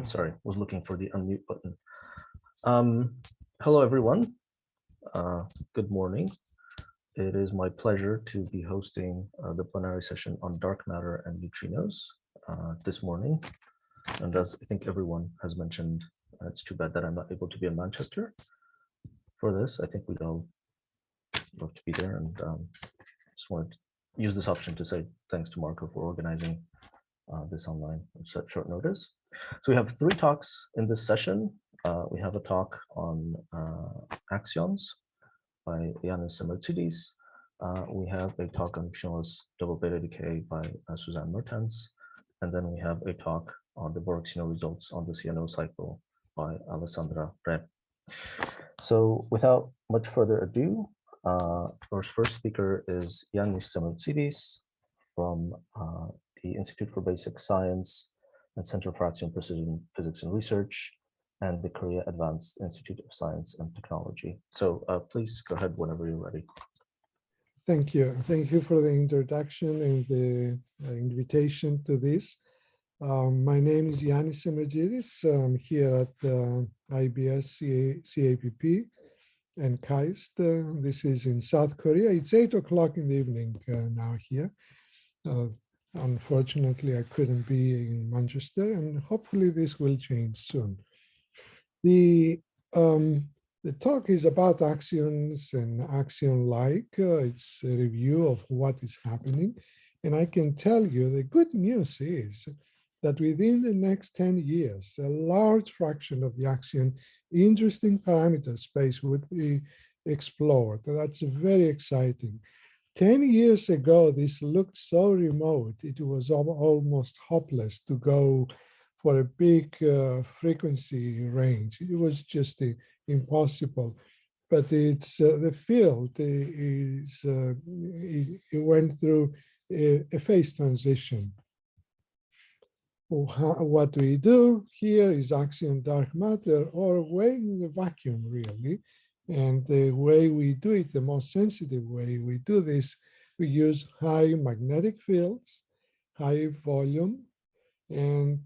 Sorry, was looking for the unmute button. Hello, everyone. Good morning. It is my pleasure to be hosting the plenary session on dark matter and neutrinos this morning. And as I think everyone has mentioned, it's too bad that I'm not able to be in Manchester for this. I think we'd all love to be there, and just wanted to use this option to say thanks to Marco for organizing this online at such short notice. So we have 3 talks in this session. We have a talk on axions by Yannis Semertzidis. We have a talk on frictionless double beta decay by Susanne Mertens. And then we have a talk on the Borexino results on the CNO cycle by Alessandra. So without much further ado, our first speaker is Yannis Semertzidis from the Institute for Basic Science and Center for Axion Precision Physics and Research and the Korea Advanced Institute of Science and Technology. So please go ahead whenever you're ready. Thank you. Thank you for the introduction and the invitation to this. My name is Yannis Semertzidis. I'm here at IBS CAPP and KAIST. This is in South Korea. It's 8 o'clock in the evening now here. Unfortunately, I couldn't be in Manchester, and hopefully this will change soon. The talk is about axions and axion-like. It's a review of what is happening. And I can tell you the good news is that within the next 10 years, a large fraction of the axion interesting parameter space would be explored. That's very exciting. 10 years ago, this looked so remote, it was almost hopeless to go for a big frequency range. It was just impossible. But it's the field is it went through a phase transition. What we do here is axion dark matter, or weighing the vacuum, really. And the way we do it, the most sensitive way we do this, we use high magnetic fields, high volume, and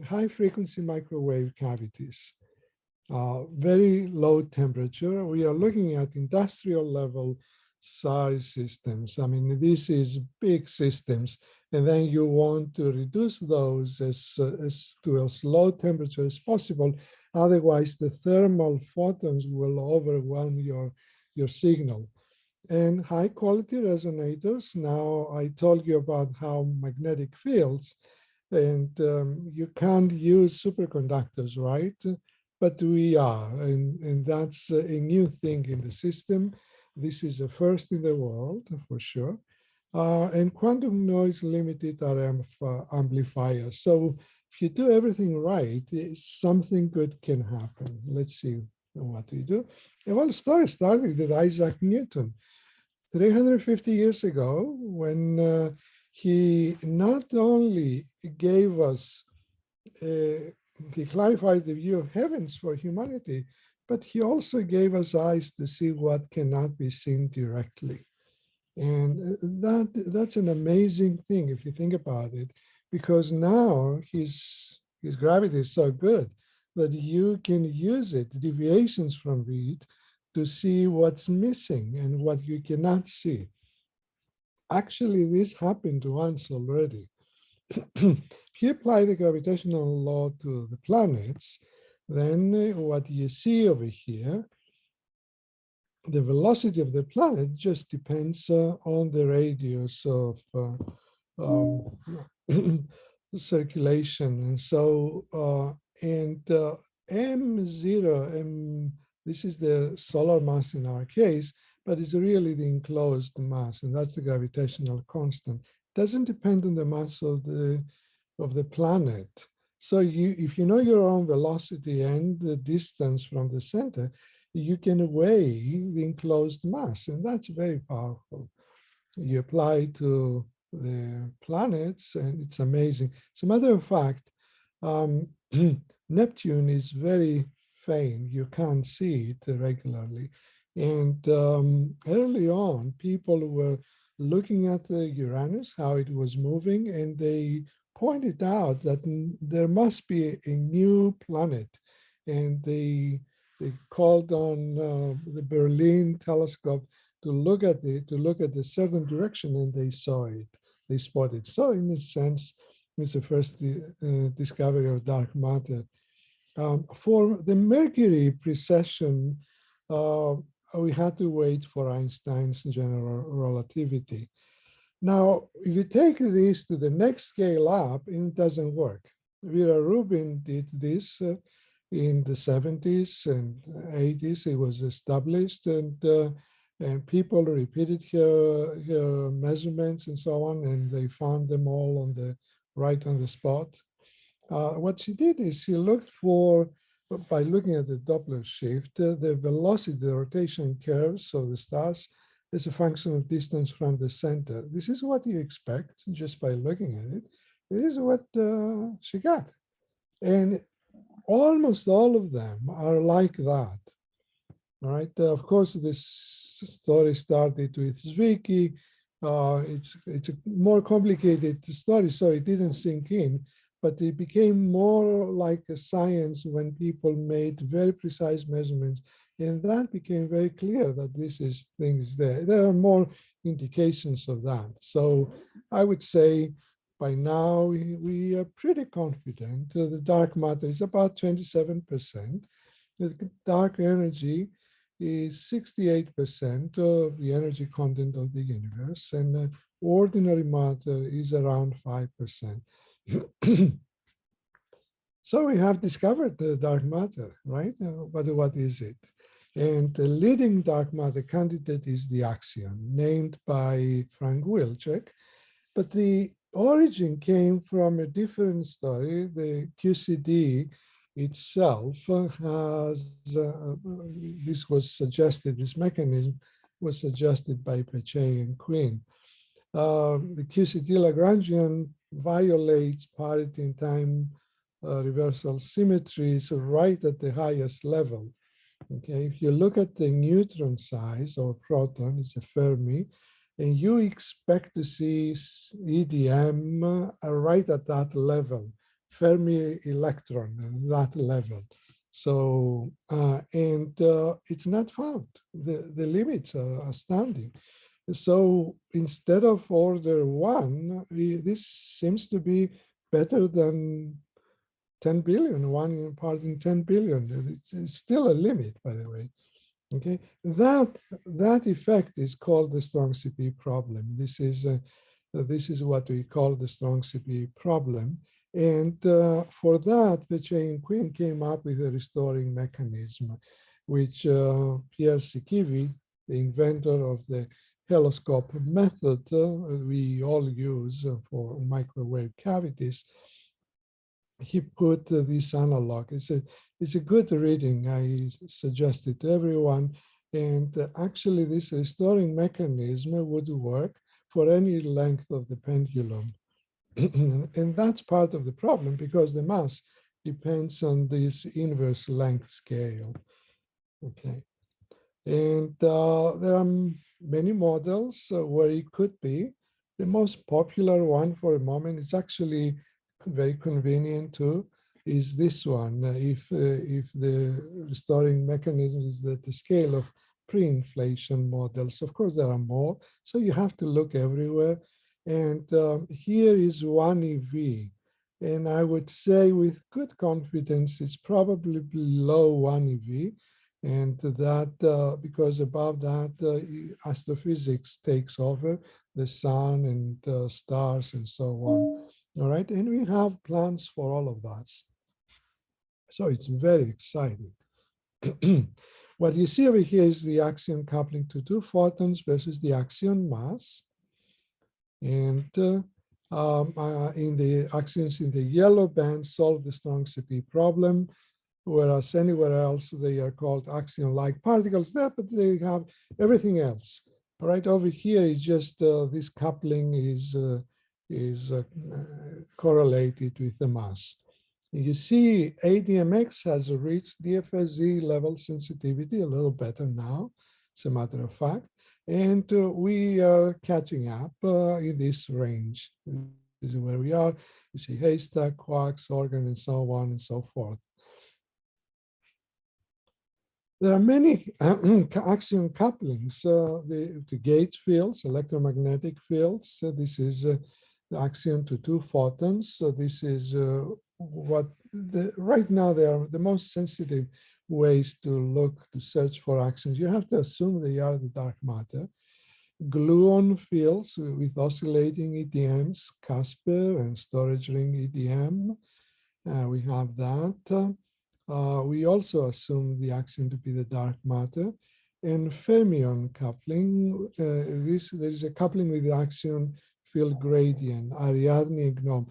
high frequency microwave cavities. Very low temperature. We are looking at industrial level size systems. I mean, this is big systems. And then you want to reduce those to as low temperature as possible. Otherwise, the thermal photons will overwhelm your signal. And high quality resonators. Now, I told you about how magnetic fields, and you can't use superconductors, right? But we are, and that's a new thing in the system. This is a first in the world, for sure. And quantum noise limited RF amplifiers. So if you do everything right, something good can happen. Let's see what we do. And well, the story started with Isaac Newton 350 years ago, when he not only gave us, he clarified the view of heavens for humanity, but he also gave us eyes to see what cannot be seen directly. And that's an amazing thing if you think about it, because now his gravity is so good that you can use it, deviations from it, to see what's missing and what you cannot see. Actually, this happened once already. If you apply the gravitational law to the planets, then what you see over here, the velocity of the planet just depends on the radius of circulation. And so, M0, this is the solar mass in our case, but it's really the enclosed mass, and that's the gravitational constant. Doesn't depend on the mass of the planet. So if you know your own velocity and the distance from the center, you can weigh the enclosed mass, and that's very powerful. You apply to the planets, and it's amazing. As a matter of fact, Neptune is very faint. You can't see it regularly. And early on, people were looking at the Uranus, how it was moving, and they pointed out that there must be a new planet, and they called on the Berlin telescope to look at the certain direction, and they saw it. They spotted. So in a sense, it's the first discovery of dark matter. For the Mercury precession, we had to wait for Einstein's general relativity. Now, if you take this to the next scale up, it doesn't work. Vera Rubin did this in the 70s and 80s. It was established, and people repeated her measurements and so on, and they found them all right on the spot. What she did is she looked for, by looking at the Doppler shift, the velocity, the rotation curves of the stars as a function of distance from the center. This is what you expect just by looking at it. This is what she got. And almost all of them are like that. All right. Of course, this story started with Zwicky. It's a more complicated story, so it didn't sink in. But it became more like a science when people made very precise measurements, and that became very clear that this is things there. There are more indications of that. So I would say by now we are pretty confident. The dark matter is about 27%. The dark energy is 68% of the energy content of the universe, and ordinary matter is around 5%. So we have discovered the dark matter, right? But what is it? And the leading dark matter candidate is the Axion, named by Frank Wilczek. But the origin came from a different story. The QCD itself has, this was suggested, this mechanism was suggested by Pache and Quinn. The QCD Lagrangian violates parity in time reversal symmetries right at the highest level. Okay, if you look at the neutron size or proton, it's a Fermi, and you expect to see EDM right at that level, Fermi electron at that level. So, it's not found. The limits are astounding. So instead of order one, this seems to be better than 10 billion, one part in 10 billion. It's still a limit, by the way. Okay, that effect is called the strong CP problem. This is what we call the strong CP problem. And for that, Pache and Quinn came up with a restoring mechanism, which Pierre Sikivi, the inventor of the heloscope method we all use for microwave cavities, he put this analog. It's a good reading. I suggest it to everyone. And actually, this restoring mechanism would work for any length of the pendulum. And that's part of the problem because the mass depends on this inverse length scale. Okay. And there are many models where it could be. The most popular one for a moment is actually very convenient too, is this one. If the restoring mechanism is at the scale of pre-inflation models, of course there are more, so you have to look everywhere. And here is 1 EV, and I would say with good confidence it's probably below 1 EV, and that because above that astrophysics takes over, the sun and stars and so on. All right, and we have plans for all of that. So it's very exciting. What you see over here is the axion coupling to 2 photons versus the axion mass. And in the axions in the yellow band solve the strong CP problem, whereas anywhere else they are called axion-like particles there, but they have everything else. All right, over here is just this coupling is correlated with the mass. You see ADMX has reached DFSZ level sensitivity a little better now, as a matter of fact, and we are catching up in this range. This is where we are. You see haystack, quarks, organ, and so on and so forth. There are many axion couplings. The gauge fields, electromagnetic fields. This is the axion to two photons. So this is right now they are the most sensitive ways to search for axions. You have to assume they are the dark matter. Gluon fields with oscillating EDMs, Casper and storage ring EDM. We have that. We also assume the axion to be the dark matter. And fermion coupling, there is a coupling with the axion field gradient, Ariadne gnome.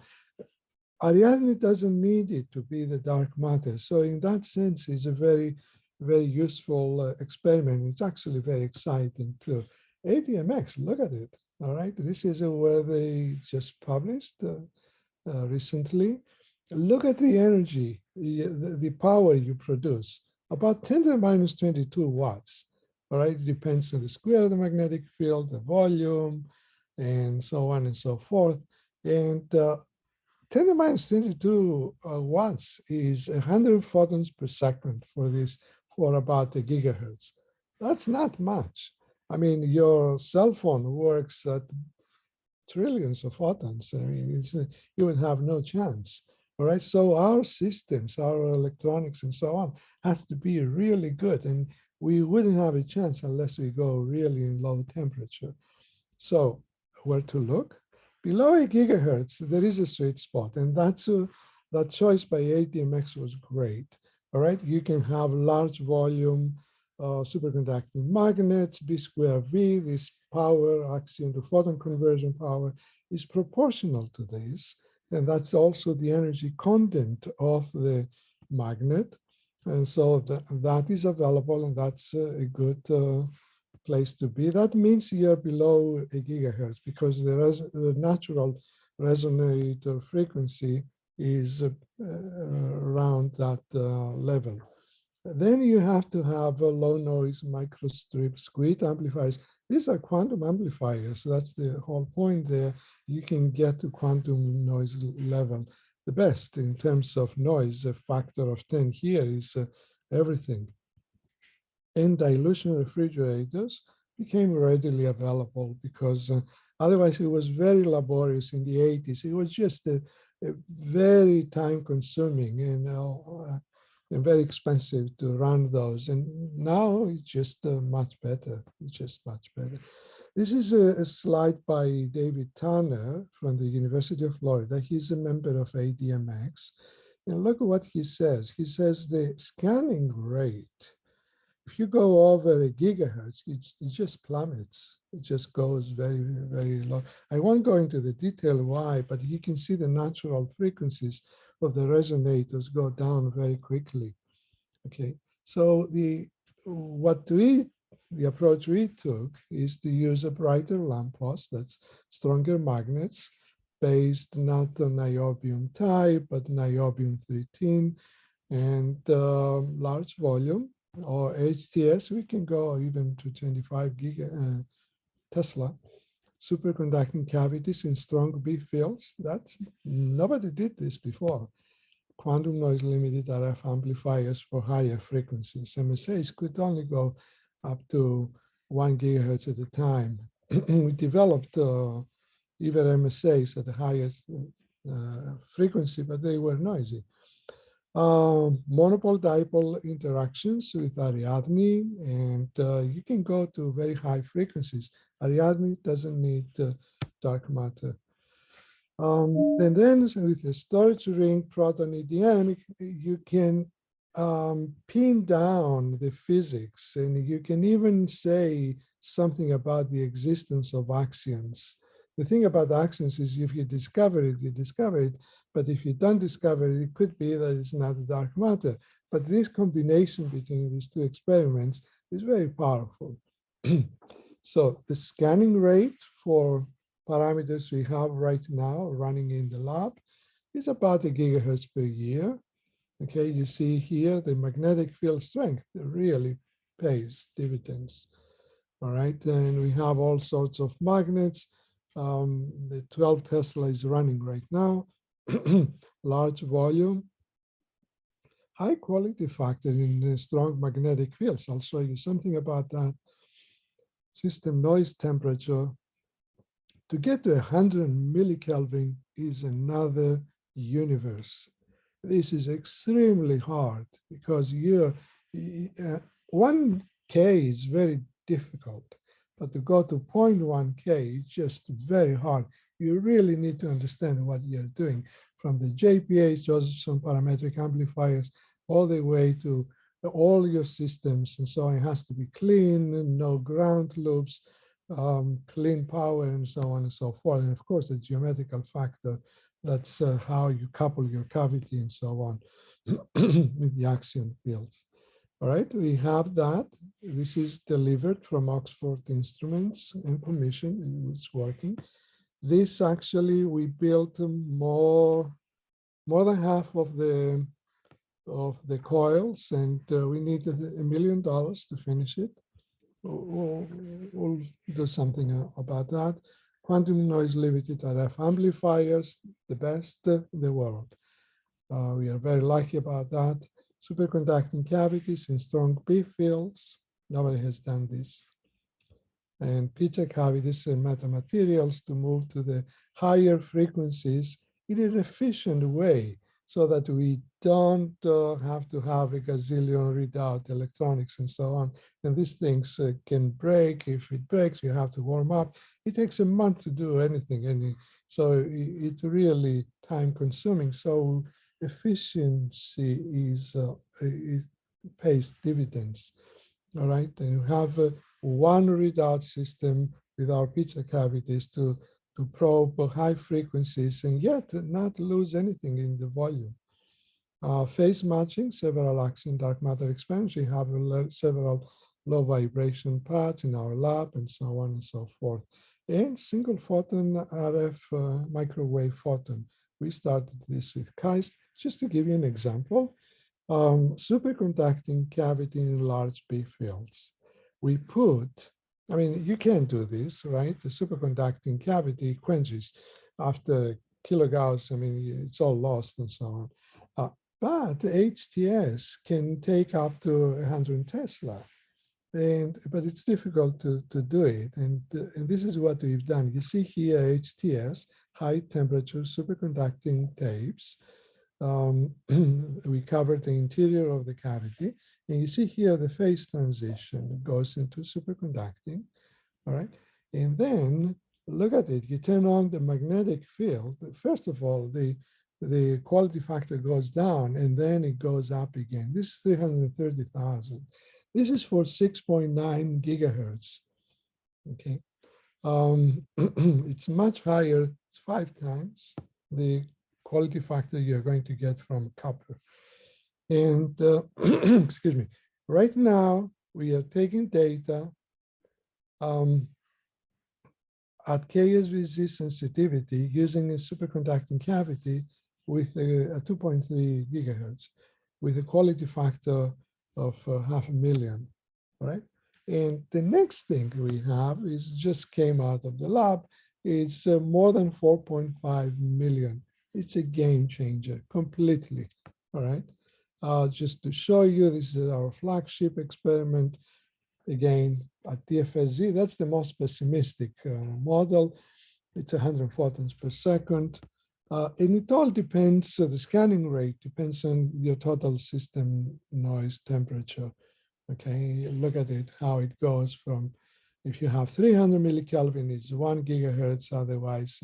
Ariadne doesn't need it to be the dark matter. So in that sense, it's a very, very useful experiment. It's actually very exciting too. ADMX, look at it, all right? This is where they just published recently. Look at the energy, the power you produce, about 10 to the minus 22 watts, all right? It depends on the square of the magnetic field, the volume, and so on and so forth. And 10 to the minus 22 watts is 100 photons per second for about a gigahertz. That's not much. I mean, your cell phone works at trillions of photons. I mean, you would have no chance. All right, so our systems, our electronics and so on has to be really good. And we wouldn't have a chance unless we go really in low temperature. So where to look? Below a gigahertz, there is a sweet spot. And that choice by ADMX was great. All right, you can have large volume superconducting magnets, B square V, this power, axion to photon conversion power is proportional to this. And that's also the energy content of the magnet. And so that is available, and that's a good place to be. That means you're below a gigahertz because the natural resonator frequency is around that level. Then you have to have a low noise microstrip squeeze amplifiers. These are quantum amplifiers. That's the whole point there. You can get to quantum noise level. The best in terms of noise, a factor of 10 here is everything. And dilution refrigerators became readily available because otherwise it was very laborious in the 80s. It was just a very time consuming and very expensive to run those. And now it's just much better. It's just much better. This is a slide by David Turner from the University of Florida. He's a member of ADMX. And look at what he says. He says the scanning rate, if you go over a gigahertz, it just plummets. It just goes very, very low. I won't go into the detail why, but you can see the natural frequencies of the resonators go down very quickly. Okay, so the approach we took is to use a brighter lamppost, that's stronger magnets, based not on niobium type, but niobium 13, and large volume, or HTS, we can go even to 25 Tesla. Superconducting cavities in strong B fields, nobody did this before. Quantum noise limited RF amplifiers for higher frequencies. MSAs could only go up to 1 gigahertz at a time. We developed even MSAs at a higher frequency, but they were noisy. Monopole dipole interactions with Ariadne, and you can go to very high frequencies. Ariadne doesn't need dark matter. And then with the storage ring proton EDM, you can pin down the physics, and you can even say something about the existence of axions. The thing about axions is if you discover it, you discover it. But if you don't discover it, it could be that it's not dark matter. But this combination between these two experiments is very powerful. So the scanning rate for parameters we have right now running in the lab is about 1 gigahertz per year. Okay, you see here the magnetic field strength really pays dividends. All right, and we have all sorts of magnets. The 12 Tesla is running right now, large volume, high quality factor in strong magnetic fields. I'll show you something about that. System noise temperature. To get to 100 millikelvin is another universe. This is extremely hard because 1K is very difficult, but to go to 0.1K is just very hard. You really need to understand what you're doing, from the JPAs, Josephson parametric amplifiers, all the way to all your systems. And so it has to be clean, no ground loops, clean power, and so on and so forth. And of course, the geometrical factor, that's how you couple your cavity and so on with the Axion fields. All right, we have that. This is delivered from Oxford Instruments and commission. It's working. This actually, we built more than half of the coils, and we needed $1 million to finish it. We'll do something about that. Quantum noise limited RF amplifiers, the best in the world. We are very lucky about that. Superconducting cavities in strong B fields. Nobody has done this. And pizza cavities and metamaterials to move to the higher frequencies in an efficient way, so that we don't have to have a gazillion readout electronics and so on. And these things can break. If it breaks, you have to warm up. It takes a month to do anything. So it's really time consuming. So efficiency it pays dividends. All right, and you have one readout system with our pizza cavities to probe high frequencies and yet not lose anything in the volume. Phase matching, several Axion dark matter experiments. We have several low vibration pads in our lab and so on and so forth. And single photon RF microwave photon. We started this with KAIST, just to give you an example. Superconducting cavity in large B fields. We put, I mean, you can't do this, right? The superconducting cavity quenches after kilogauss. I mean, it's all lost and so on. But the HTS can take up to 100 Tesla. But it's difficult to do it. And this is what we've done. You see here HTS, high temperature superconducting tapes. We covered the interior of the cavity. And you see here the phase transition goes into superconducting, all right? And then look at it, you turn on the magnetic field. First of all, the quality factor goes down and then it goes up again. This is 330,000. This is for 6.9 gigahertz, okay? It's much higher, it's 5 times the quality factor you're going to get from copper. And excuse me, right now we are taking data at KSVZ sensitivity using a superconducting cavity with a 2.3 gigahertz with a quality factor of 500,000, right? And the next thing we have is just came out of the lab. It's more than 4.5 million. It's a game changer completely, all right? Just to show you, this is our flagship experiment. Again, at DFSZ, that's the most pessimistic model. It's 100 photons per second. And it all depends, the scanning rate depends on your total system noise temperature. Okay, look at it, how it goes from, if you have 300 millikelvin, it's 1 gigahertz, otherwise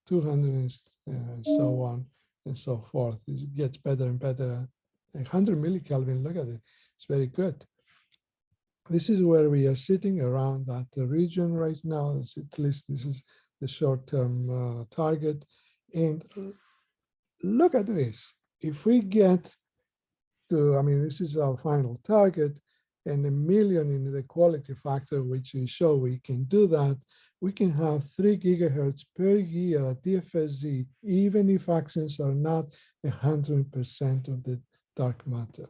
200 and so on and so forth. It gets better and better. 100 millikelvin, look at it, it's very good. This is where we are sitting around that region right now. At least this is the short-term target. And look at this. If we get to, I mean, this is our final target, and 1 million in the quality factor, which we show we can do that, we can have 3 gigahertz per year at DFSZ, even if actions are not 100% of the dark matter.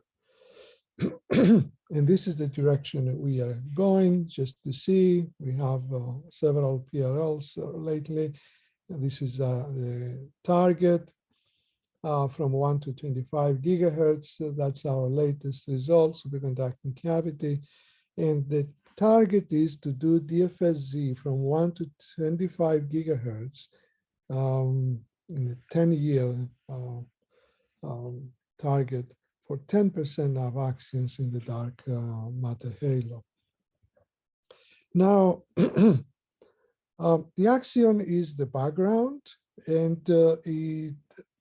And this is the direction that we are going, just to see. We have several PRLs lately. This is the target from 1 to 25 gigahertz. That's our latest results, superconducting cavity. And the target is to do DFSZ from 1 to 25 gigahertz in the 10-year target for 10% of axions in the dark matter halo. Now, the axion is the background, and the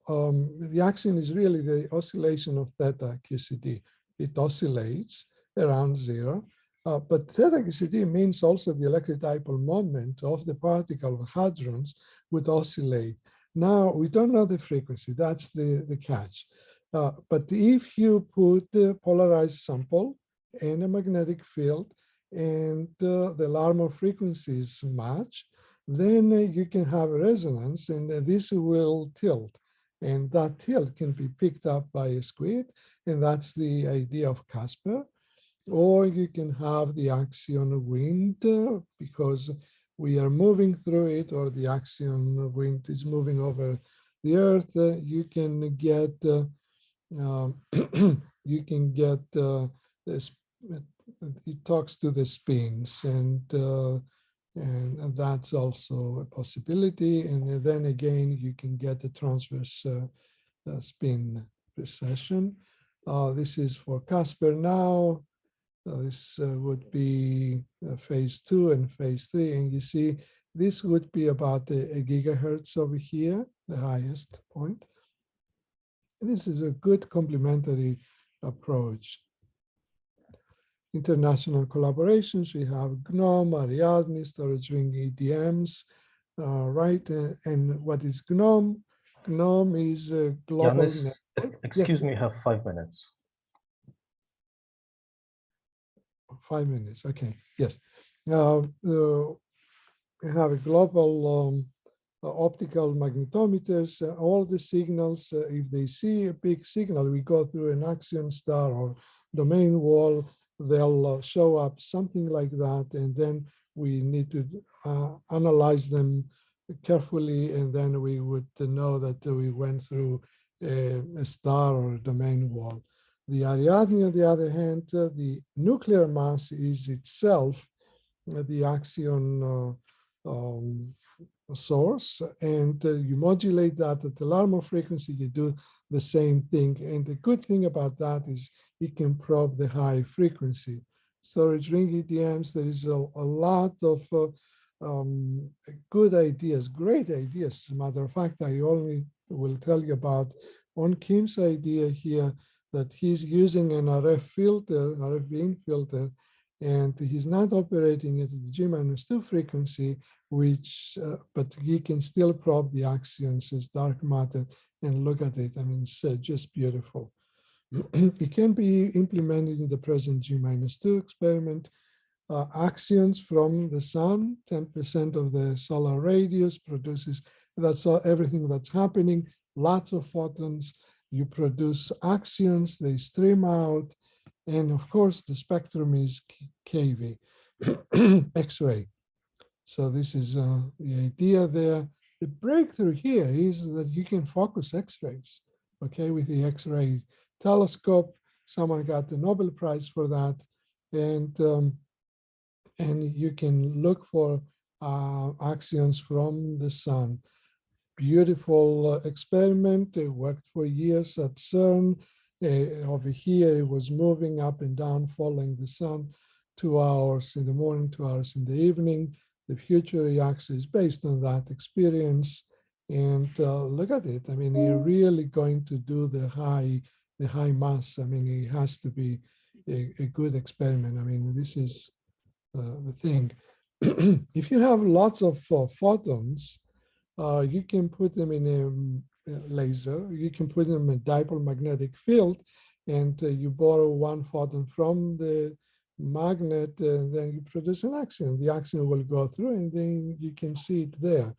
axion is really the oscillation of theta QCD. It oscillates around 0, but theta QCD means also the electric dipole moment of the particle of hadrons would oscillate. Now, we don't know the frequency. That's the catch. But if you put the polarized sample and a magnetic field and the Larmor frequencies match, then you can have a resonance, and this will tilt. And that tilt can be picked up by a squid, and that's the idea of Casper. Or you can have the axion wind because we are moving through it, or the axion wind is moving over the Earth. You can get this. It talks to the spins, and that's also a possibility. And then again, you can get the transverse spin precession. This is for Casper now. This would be phase 2 and phase 3. And you see, this would be about a gigahertz over here, the highest point. This is a good complementary approach. International collaborations, we have GNOME, Ariadne, storage ring EDMs, right? And what is GNOME? GNOME is a global Yannis, network. excuse me, you have 5 minutes. 5 minutes, okay, yes. We have a global optical magnetometers. All the signals, if they see a big signal, we go through an axion star or domain wall, they'll show up something like that, and then we need to analyze them carefully, and then we would know that we went through a star or a domain wall. The Ariadne, on the other hand, the nuclear mass is itself the axion source, and you modulate that at the Larmor frequency, you do the same thing. And the good thing about that is you can probe the high frequency. Storage ring EDMs, there is a lot of good ideas, great ideas. As a matter of fact, I only will tell you about on Kim's idea here that he's using an RF filter, RF beam filter, and he's not operating it at the G-2 frequency, which, but he can still probe the axions as dark matter and look at it. I mean, it's just beautiful. It can be implemented in the present G-2 experiment. Axions from the sun, 10% of the solar radius produces, that's everything that's happening, lots of photons. You produce axions, they stream out, and of course the spectrum is KV, X-ray. So this is the idea there. The breakthrough here is that you can focus X-rays, okay, with the X-ray telescope. Someone got the Nobel Prize for that, and you can look for axions from the sun. Beautiful experiment. It worked for years at CERN. Over here, it was moving up and down, following the sun, 2 hours in the morning, 2 hours in the evening. The future reaction is based on that experience. And look at it. I mean, you're really going to do the high mass. I mean, it has to be a good experiment. I mean, this is the thing. If you have lots of photons, you can put them in a laser, you can put them in a dipole magnetic field, and you borrow 1 photon from the magnet, and then you produce an axion. The axion will go through, and then you can see it there.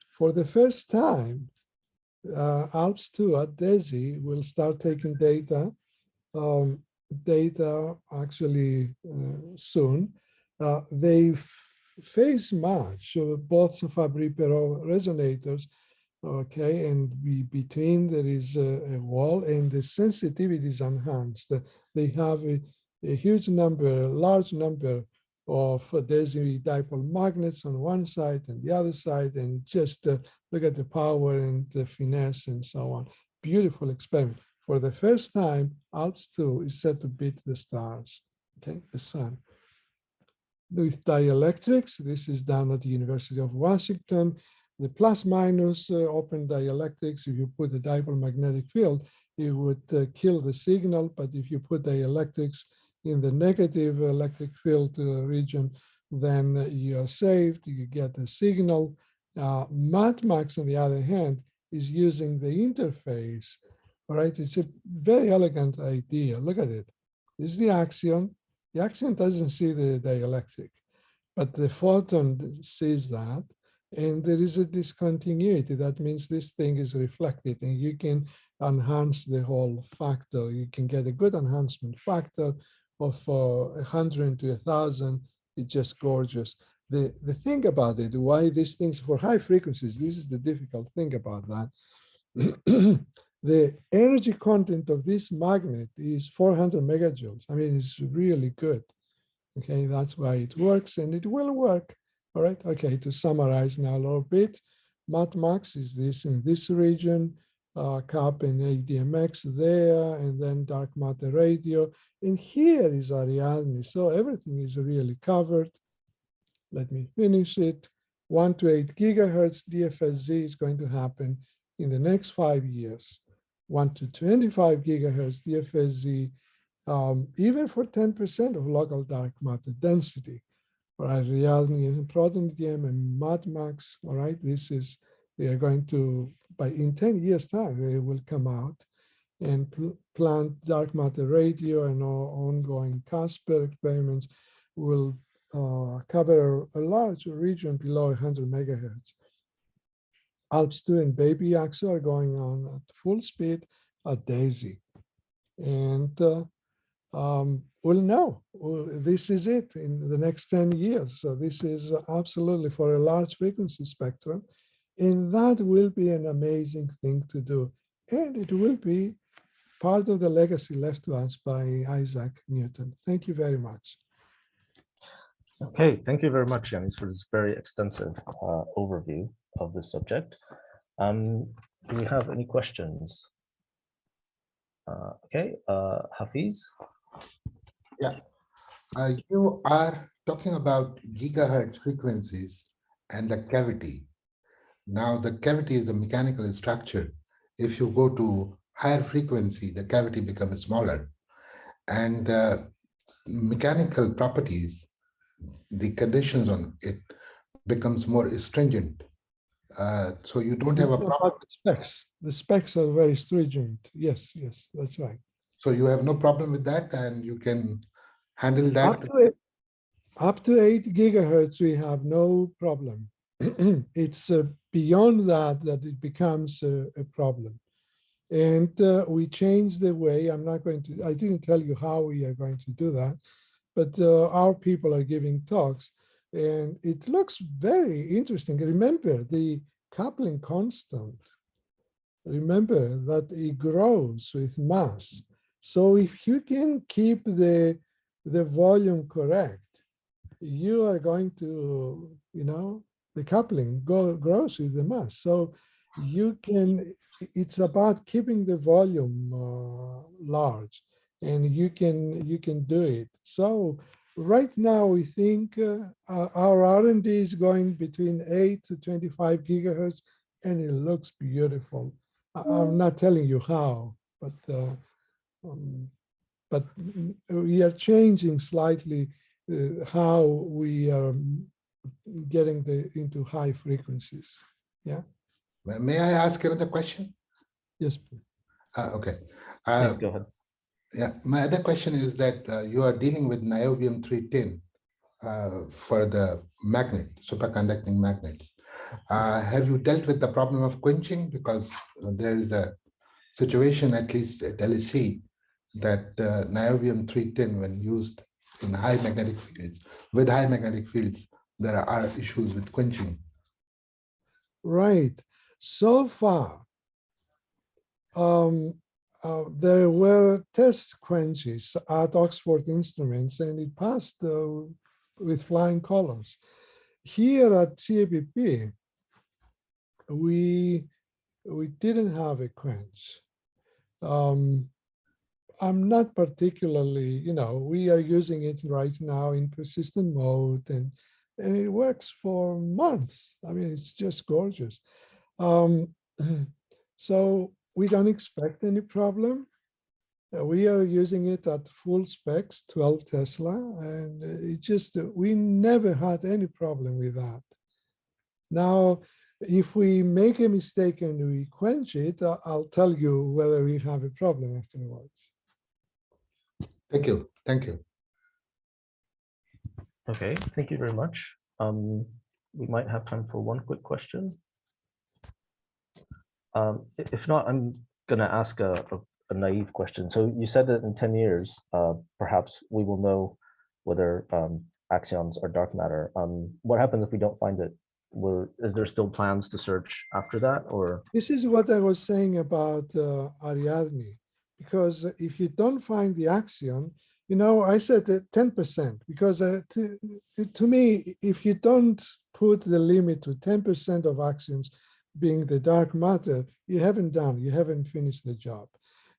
For the first time, ALPS2 at DESY will start taking data data actually soon. They phase match both Fabry-Perot resonators, okay, and between there is a wall, and the sensitivity is enhanced. They have a huge number, large number of Desi dipole magnets on one side and the other side, and just look at the power and the finesse and so on. Beautiful experiment. For the first time, ALPS 2 is set to beat the stars, okay, the sun. With dielectrics, this is done at the University of Washington. The plus minus open dielectrics, if you put a dipole magnetic field, it would kill the signal. But if you put dielectrics in the negative electric field region, then you are saved, you get a signal. MatMax, on the other hand, is using the interface. All right, it's a very elegant idea. Look at it. This is the axion. The axion doesn't see the dielectric, but the photon sees that, and there is a discontinuity. That means this thing is reflected, and you can enhance the whole factor. You can get a good enhancement factor of 100 to 1,000. It's just gorgeous. The thing about it, why these things for high frequencies, this is the difficult thing about that. The energy content of this magnet is 400 megajoules. I mean, it's really good. Okay, that's why it works, and it will work. All right, okay, to summarize now a little bit, MatMax is this in this region, CAP and ADMX there, and then dark matter radio. And here is Ariadne. So everything is really covered. Let me finish it. 1 to 8 gigahertz DFSZ is going to happen in the next 5 years. 1 to 25 gigahertz DFSZ, even for 10% of local dark matter density. All right, Ariadne and Proton DM and MatMax, all right, this is, they are going to, in 10 years time, they will come out and plant dark matter radio, and ongoing Casper experiments will cover a large region below 100 megahertz. ALPS 2 and Baby AXO are going on at full speed at DAISY. And we'll know. This is it in the next 10 years. So this is absolutely for a large frequency spectrum. And that will be an amazing thing to do. And it will be part of the legacy left to us by Isaac Newton. Thank you very much. Okay, thank you very much, Yannis, for this very extensive overview of this subject. Do we have any questions? Okay, Hafiz? Yeah, you are talking about gigahertz frequencies and the cavity. Now, the cavity is a mechanical structure. If you go to higher frequency, the cavity becomes smaller. And mechanical properties, the conditions on it becomes more stringent. So you don't have a problem. The specs are very stringent. Yes, yes, that's right. So you have no problem with that, and you can handle that. Up to 8 gigahertz, we have no problem. It's beyond that it becomes a problem. And we change the way, I didn't tell you how we are going to do that, but our people are giving talks, and it looks very interesting. Remember the coupling constant. Remember that it grows with mass. So if you can keep the volume correct, you are going to, the coupling grows with the mass. So you can, it's about keeping the volume large, and you can do it. So right now we think our R&D is going between 8 to 25 gigahertz, and it looks beautiful. I'm not telling you how, but we are changing slightly how we are getting into high frequencies. Yeah. May I ask another question? Yes, please. Okay. Go ahead. Yeah, my other question is that you are dealing with niobium-310 for the magnet, superconducting magnets. Have you dealt with the problem of quenching? Because there is a situation, at least at LSC, that niobium-310, when used in high magnetic fields, with high magnetic fields, there are issues with quenching. Right. So far, there were test quenches at Oxford Instruments, and it passed with flying colors. Here at CAPP, we didn't have a quench. I'm not particularly, we are using it right now in persistent mode, and it works for months. I mean, it's just gorgeous. So we don't expect any problem. We are using it at full specs, 12 Tesla, and it just, we never had any problem with that. Now, if we make a mistake and we quench it, I'll tell you whether we have a problem afterwards. Thank you. Thank you. Okay, thank you very much. We might have time for one quick question. If not, I'm going to ask a naive question. So you said that in 10 years, perhaps we will know whether axions are dark matter. What happens if we don't find it? Is there still plans to search after that, or? This is what I was saying about Ariadne, because if you don't find the axion, I said 10%, because to me, if you don't put the limit to 10% of axions being the dark matter, you haven't finished the job.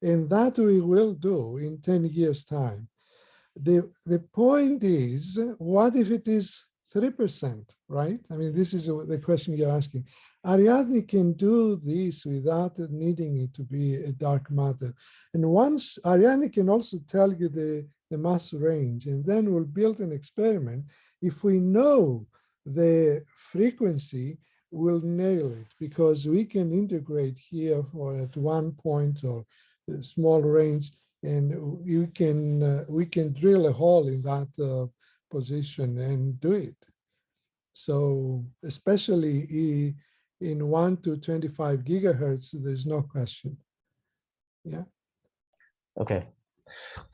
And that we will do in 10 years' time. The point is, what if it is 3%, right? I mean, this is the question you're asking. Ariadne can do this without needing it to be a dark matter. And once Ariadne can also tell you the mass range, and then we'll build an experiment. If we know the frequency, we'll nail it, because we can integrate here at 1 point or a small range, and we can drill a hole in that position and do it. So especially in 1 to 25 gigahertz, there's no question. Yeah. Okay.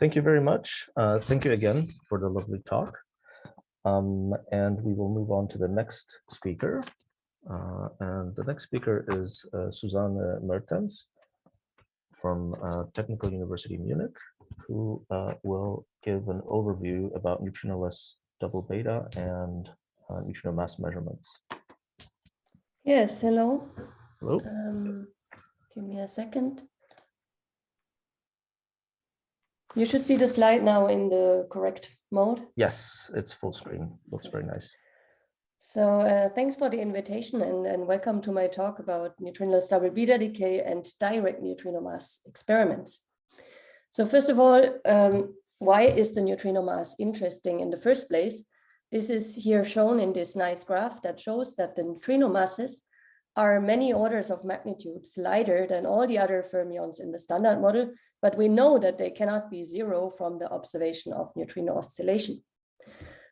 Thank you very much. Thank you again for the lovely talk. And we will move on to the next speaker. And the next speaker is Susanne Mertens from Technical University Munich, who will give an overview about neutrinoless double beta and neutrino mass measurements. Yes, hello. Hello. Give me a second. You should see the slide now in the correct mode. Yes, it's full screen. Looks very nice. So thanks for the invitation, and welcome to my talk about neutrinoless double beta decay and direct neutrino mass experiments. So first of all, why is the neutrino mass interesting in the first place? This is here shown in this nice graph that shows that the neutrino masses are many orders of magnitudes lighter than all the other fermions in the standard model, but we know that they cannot be zero from the observation of neutrino oscillation.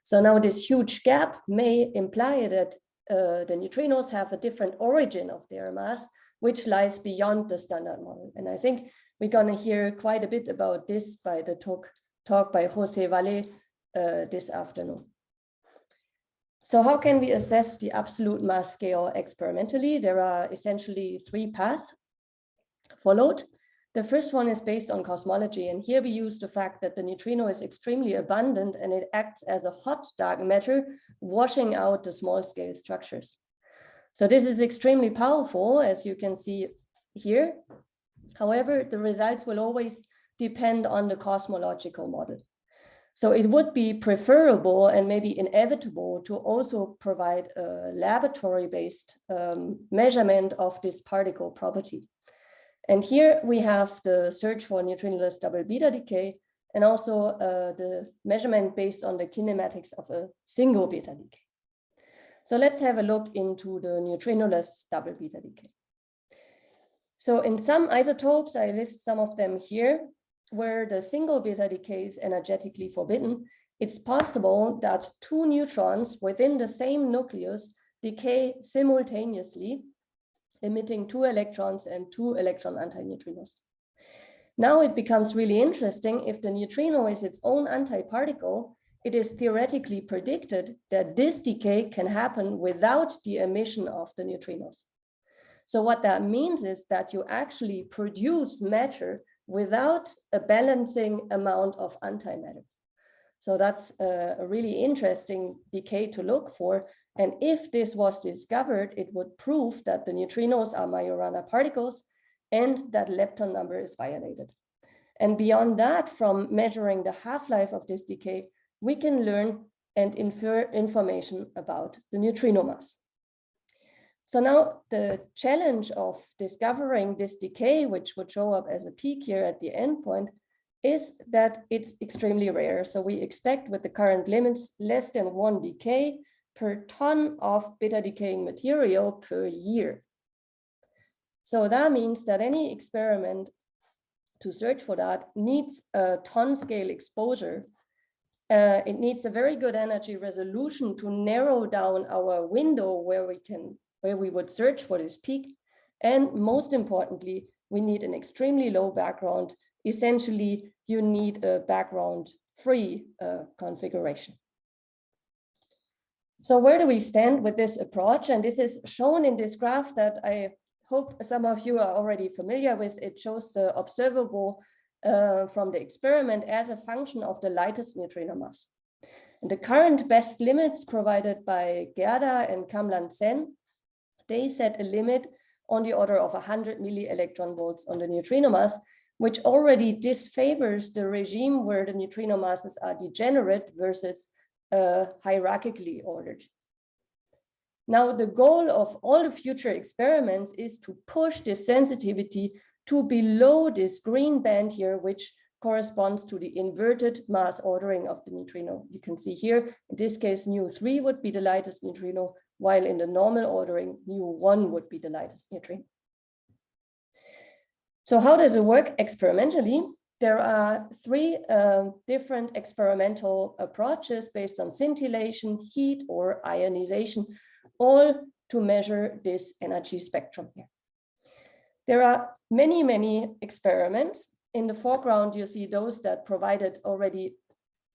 So now this huge gap may imply that the neutrinos have a different origin of their mass, which lies beyond the standard model. And I think we're going to hear quite a bit about this by the talk by Jose Valle this afternoon. So how can we assess the absolute mass scale experimentally? There are essentially 3 paths followed. The first one is based on cosmology, and here we use the fact that the neutrino is extremely abundant and it acts as a hot dark matter, washing out the small scale structures. So this is extremely powerful, as you can see here. However, the results will always depend on the cosmological model. So it would be preferable and maybe inevitable to also provide a laboratory-based measurement of this particle property. And here we have the search for neutrinoless double beta decay, and also the measurement based on the kinematics of a single beta decay. So let's have a look into the neutrinoless double beta decay. So in some isotopes, I list some of them here, where the single beta decay is energetically forbidden, it's possible that 2 neutrons within the same nucleus decay simultaneously, emitting 2 electrons and 2 electron antineutrinos. Now it becomes really interesting. If the neutrino is its own antiparticle, it is theoretically predicted that this decay can happen without the emission of the neutrinos. So what that means is that you actually produce matter without a balancing amount of antimatter. So that's a really interesting decay to look for. And if this was discovered, it would prove that the neutrinos are Majorana particles and that lepton number is violated. And beyond that, from measuring the half-life of this decay, we can learn and infer information about the neutrino mass. So now the challenge of discovering this decay, which would show up as a peak here at the endpoint, is that it's extremely rare. So we expect with the current limits less than 1 decay per ton of beta decaying material per year. So that means that any experiment to search for that needs a ton scale exposure. It needs a very good energy resolution to narrow down our window where we would search for this peak. And most importantly, we need an extremely low background. Essentially, you need a background-free configuration. So where do we stand with this approach? And this is shown in this graph that I hope some of you are already familiar with. It shows the observable from the experiment as a function of the lightest neutrino mass. And the current best limits provided by Gerda and Kamlan Sen, they set a limit on the order of 100 millielectron volts on the neutrino mass, which already disfavors the regime where the neutrino masses are degenerate versus hierarchically ordered. Now, the goal of all the future experiments is to push this sensitivity to below this green band here, which corresponds to the inverted mass ordering of the neutrino. You can see here, in this case, nu3 would be the lightest neutrino, while in the normal ordering, nu1 would be the lightest neutrino. So how does it work experimentally? There are 3 different experimental approaches based on scintillation, heat, or ionization, all to measure this energy spectrum here. There are many, many experiments. In the foreground, you see those that provided already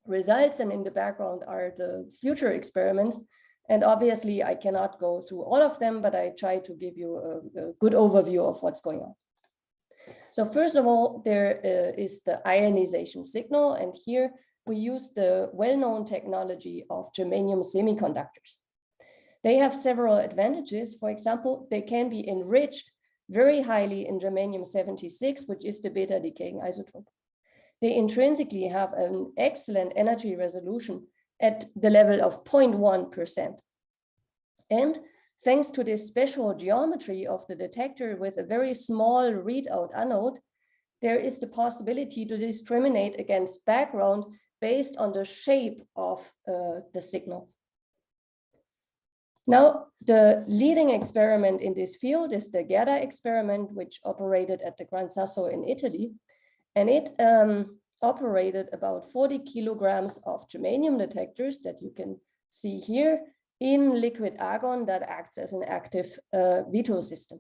results, and in the background are the future experiments. And obviously, I cannot go through all of them, but I try to give you a good overview of what's going on. So first of all, there is the ionization signal. And here we use the well-known technology of germanium semiconductors. They have several advantages. For example, they can be enriched very highly in germanium-76, which is the beta decaying isotope. They intrinsically have an excellent energy resolution at the level of 0.1%. And thanks to this special geometry of the detector with a very small readout anode, there is the possibility to discriminate against background based on the shape of the signal. Now, the leading experiment in this field is the Gerda experiment, which operated at the Gran Sasso in Italy. And it operated about 40 kilograms of germanium detectors that you can see here in liquid argon that acts as an active veto system.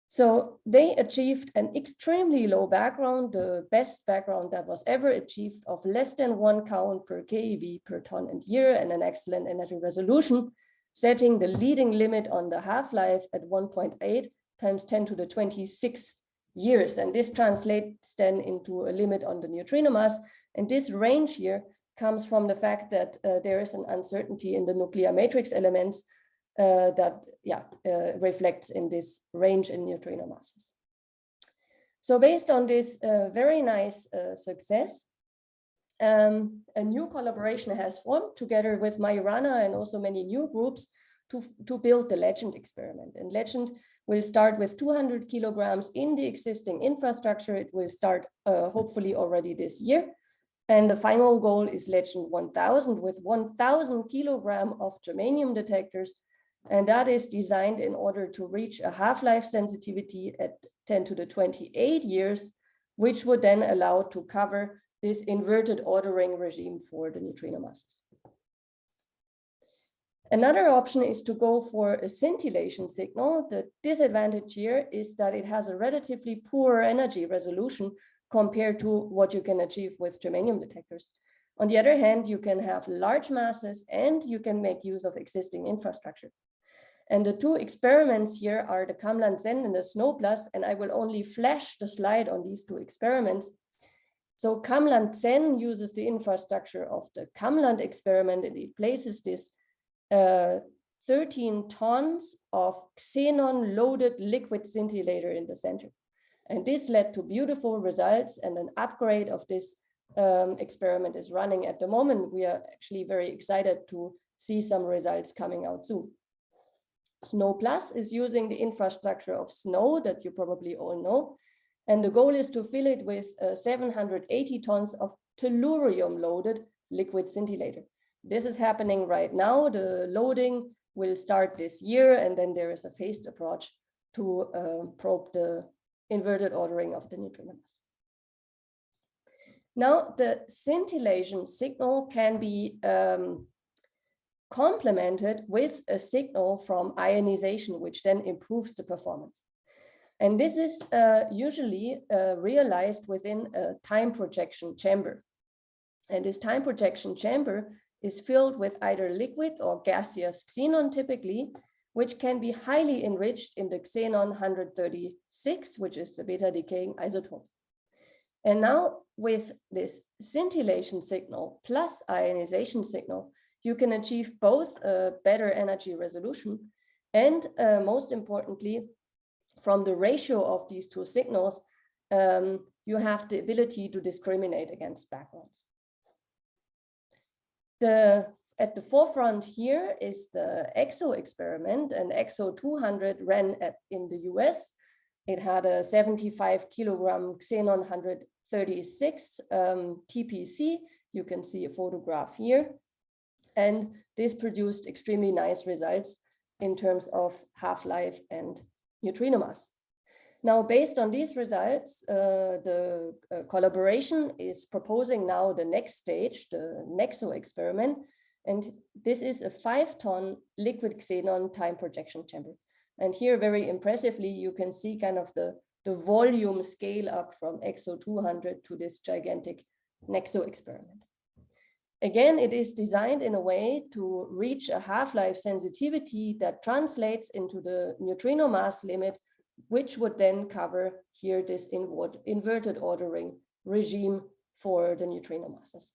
So they achieved an extremely low background, the best background that was ever achieved, of less than 1 count per keV per ton and year, and an excellent energy resolution, setting the leading limit on the half-life at 1.8 times 10 to the 26 years. And this translates then into a limit on the neutrino mass. And this range here comes from the fact that there is an uncertainty in the nuclear matrix elements that reflects in this range in neutrino masses. So based on this very nice success, a new collaboration has formed together with Majorana and also many new groups to build the Legend experiment. And Legend will start with 200 kilograms in the existing infrastructure. It will start hopefully already this year. And the final goal is Legend 1000 with 1000 kilogram of germanium detectors. And that is designed in order to reach a half-life sensitivity at 10 to the 28 years, which would then allow to cover this inverted ordering regime for the neutrino masses. Another option is to go for a scintillation signal. The disadvantage here is that it has a relatively poor energy resolution compared to what you can achieve with germanium detectors. On the other hand, you can have large masses and you can make use of existing infrastructure. And the two experiments here are the CAMLAND-SEN and the SNOW+, and I will only flash the slide on these two experiments. So CAMLAND-SEN uses the infrastructure of the CAMLAND experiment, and it places this 13 tons of xenon-loaded liquid scintillator in the center. And this led to beautiful results, and an upgrade of this experiment is running at the moment. We are actually very excited to see some results coming out soon. SNOW+ is using the infrastructure of SNOW that you probably all know. And the goal is to fill it with 780 tons of tellurium-loaded liquid scintillator. This is happening right now. The loading will start this year, and then there is a phased approach to probe the inverted ordering of the neutrino mass. Now, the scintillation signal can be complemented with a signal from ionization, which then improves the performance. And this is usually realized within a time projection chamber. And this time projection chamber is filled with either liquid or gaseous xenon typically, which can be highly enriched in the xenon 136, which is the beta decaying isotope. And now with this scintillation signal plus ionization signal, you can achieve both a better energy resolution and most importantly, from the ratio of these two signals, you have the ability to discriminate against backgrounds. At the forefront here is the EXO experiment, and EXO 200 ran in the US. It had a 75 kilogram xenon 136 TPC. You can see a photograph here. And this produced extremely nice results in terms of half-life and neutrino mass. Now, based on these results, the collaboration is proposing now the next stage, the NEXO experiment. And this is a 5-ton liquid xenon time projection chamber. And here, very impressively, you can see kind of the volume scale up from EXO 200 to this gigantic NEXO experiment. Again, it is designed in a way to reach a half-life sensitivity that translates into the neutrino mass limit, which would then cover here this inverted ordering regime for the neutrino masses.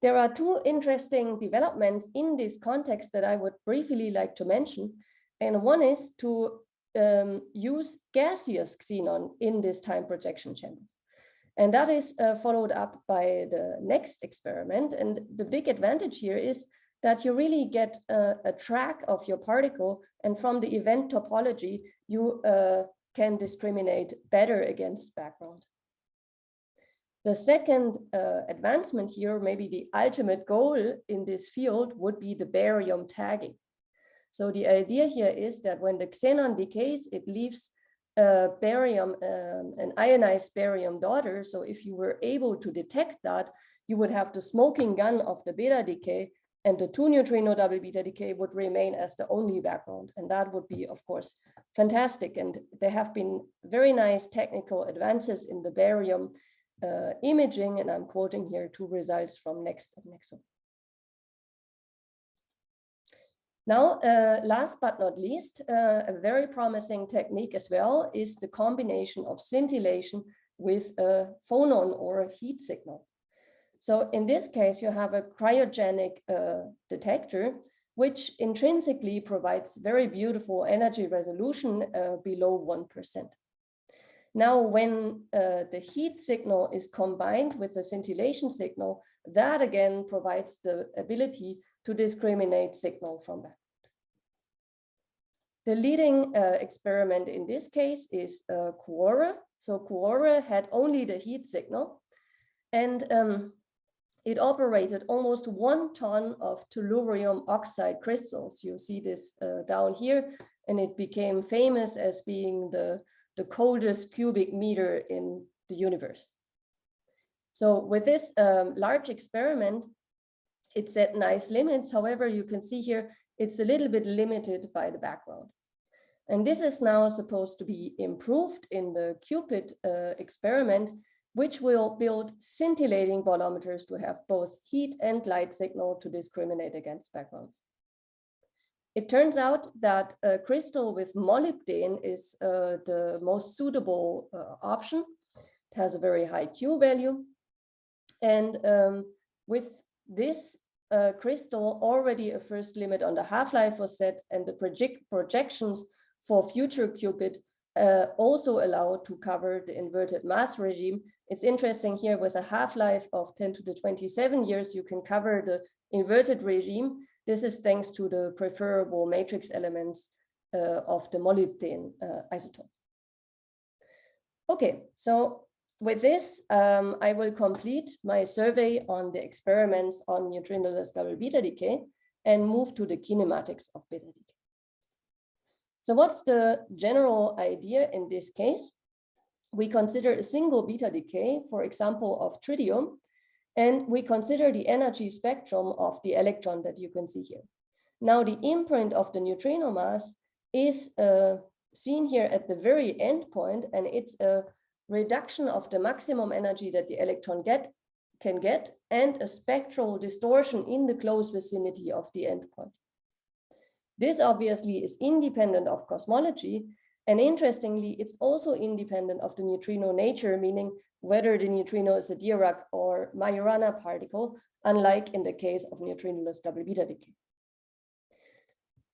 There are two interesting developments in this context that I would briefly like to mention. And one is to use gaseous xenon in this time projection chamber. And that is followed up by the next experiment. And the big advantage here is that you really get a track of your particle, and from the event topology, you can discriminate better against background. The second advancement here, maybe the ultimate goal in this field, would be the barium tagging. So the idea here is that when the xenon decays, it leaves barium, an ionized barium daughter. So if you were able to detect that, you would have the smoking gun of the beta decay, and the 2 neutrino double beta decay would remain as the only background. And that would be, of course, fantastic. And there have been very nice technical advances in the barium imaging, and I'm quoting here 2 results from NEXO. Now, last but not least, a very promising technique as well is the combination of scintillation with a phonon or a heat signal. So in this case, you have a cryogenic detector, which intrinsically provides very beautiful energy resolution below 1%. Now, when the heat signal is combined with the scintillation signal, that again provides the ability to discriminate signal from background. The leading experiment in this case is Quora. So Quora had only the heat signal, and it operated almost 1 ton of tellurium oxide crystals. You see this down here, and it became famous as being the coldest cubic meter in the universe. So with this large experiment, It's at nice limits. However, you can see here, it's a little bit limited by the background. And this is now supposed to be improved in the Cupid experiment, which will build scintillating bolometers to have both heat and light signal to discriminate against backgrounds. It turns out that a crystal with molybdenum is the most suitable option. It has a very high Q value. And with this crystal, already a first limit on the half-life was set, and the projections for future Cupid also allow to cover the inverted mass regime. It's interesting here, with a half-life of 10 to the 27 years, you can cover the inverted regime. This is thanks to the preferable matrix elements of the molybdenum isotope. Okay, so with this, I will complete my survey on the experiments on neutrinoless double beta decay and move to the kinematics of beta decay. So what's the general idea in this case? We consider a single beta decay, for example, of tritium, and we consider the energy spectrum of the electron that you can see here. Now, the imprint of the neutrino mass is seen here at the very end point, and it's a reduction of the maximum energy that the electron can get, and a spectral distortion in the close vicinity of the endpoint. This obviously is independent of cosmology, and interestingly, it's also independent of the neutrino nature, meaning whether the neutrino is a Dirac or Majorana particle, unlike in the case of neutrinoless double beta decay.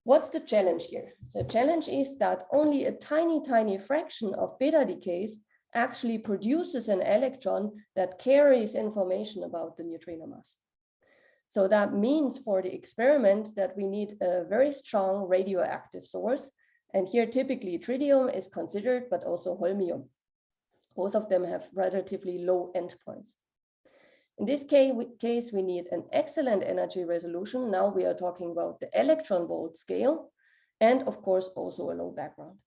What's the challenge here? The challenge is that only a tiny fraction of beta decays actually produces an electron that carries information about the neutrino mass. So that means for the experiment that we need a very strong radioactive source. And here typically tritium is considered, but also holmium. Both of them have relatively low endpoints. In this case, we need an excellent energy resolution. Now we are talking about the electron volt scale, and of course also a low background.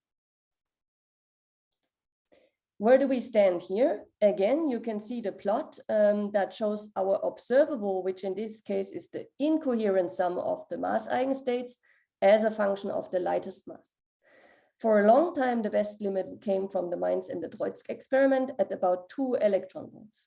Where do we stand here? Again, you can see the plot that shows our observable, which in this case is the incoherent sum of the mass eigenstates as a function of the lightest mass. For a long time, the best limit came from the Mainz and the Troitsky experiment at about 2 electron volts.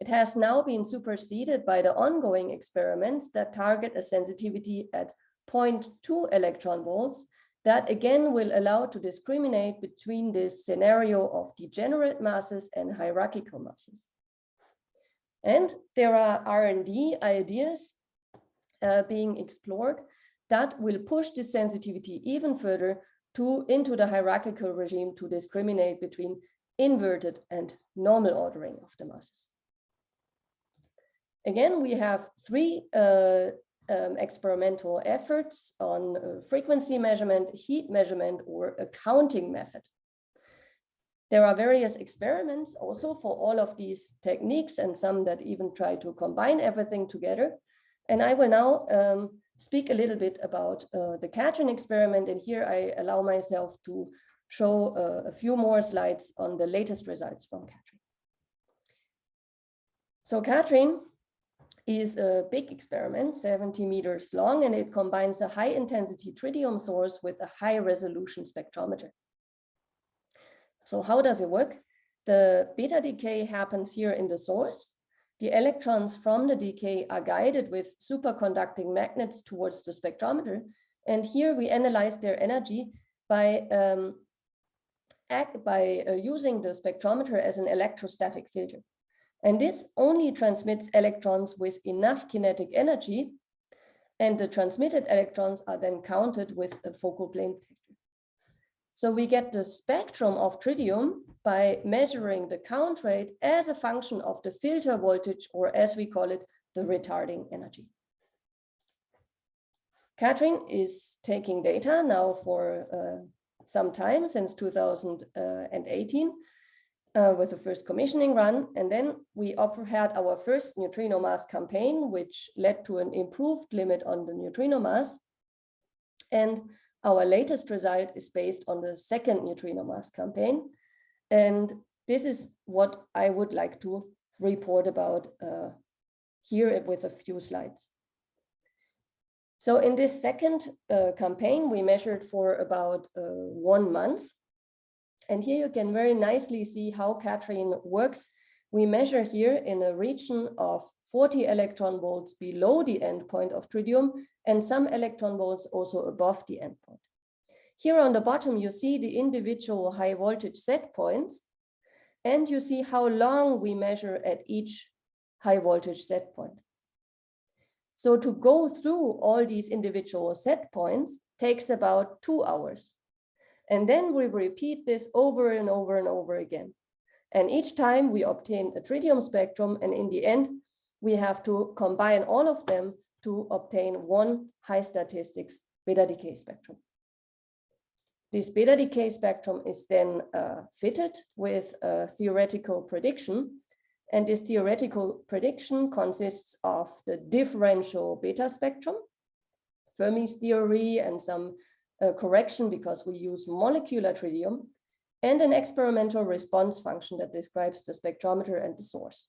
It has now been superseded by the ongoing experiments that target a sensitivity at 0.2 electron volts that again will allow to discriminate between this scenario of degenerate masses and hierarchical masses. And there are R&D ideas being explored that will push the sensitivity even further into the hierarchical regime to discriminate between inverted and normal ordering of the masses. Again, we have 3 experimental efforts on frequency measurement, heat measurement, or a counting method. There are various experiments also for all of these techniques, and some that even try to combine everything together. And I will now speak a little bit about the Katrin experiment, and here I allow myself to show a few more slides on the latest results from Katrin. So Katrin is a big experiment, 70 meters long, and it combines a high intensity tritium source with a high resolution spectrometer. So how does it work? The beta decay happens here in the source. The electrons from the decay are guided with superconducting magnets towards the spectrometer. And here we analyze their energy by using the spectrometer as an electrostatic filter. And this only transmits electrons with enough kinetic energy, and the transmitted electrons are then counted with a focal plane detector. So we get the spectrum of tritium by measuring the count rate as a function of the filter voltage, or as we call it, the retarding energy. Katrin is taking data now for some time, since 2018. With the first commissioning run, and then we had our first neutrino mass campaign, which led to an improved limit on the neutrino mass. And our latest result is based on the second neutrino mass campaign. And this is what I would like to report about here with a few slides. So in this second campaign, we measured for about 1 month. And here you can very nicely see how Katrine works. We measure here in a region of 40 electron volts below the endpoint of tritium and some electron volts also above the endpoint. Here on the bottom, you see the individual high voltage set points, and you see how long we measure at each high voltage set point. So to go through all these individual set points takes about 2 hours. And then we repeat this over and over and over again. And each time we obtain a tritium spectrum, and in the end, we have to combine all of them to obtain one high statistics beta decay spectrum. This beta decay spectrum is then fitted with a theoretical prediction. And this theoretical prediction consists of the differential beta spectrum, Fermi's theory, and some correction because we use molecular tritium, and an experimental response function that describes the spectrometer and the source.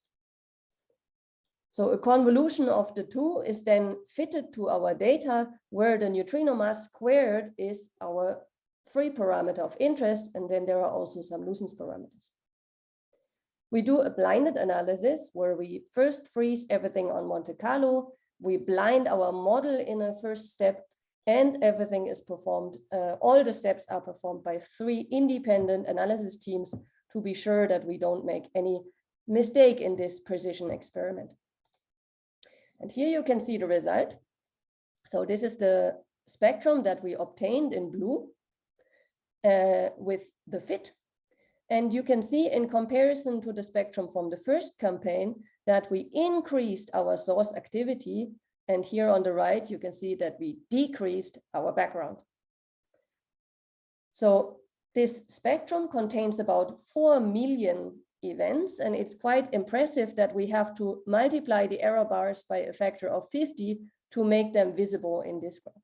So a convolution of the two is then fitted to our data, where the neutrino mass squared is our free parameter of interest, and then there are also some nuisance parameters. We do a blinded analysis where we first freeze everything on Monte Carlo, we blind our model in a first step, and everything is performed, all the steps are performed by 3 independent analysis teams to be sure that we don't make any mistake in this precision experiment. And here you can see the result. So this is the spectrum that we obtained in blue with the fit. And you can see in comparison to the spectrum from the first campaign that we increased our source activity. And here on the right, you can see that we decreased our background. So this spectrum contains about 4 million events, and it's quite impressive that we have to multiply the error bars by a factor of 50 to make them visible in this graph.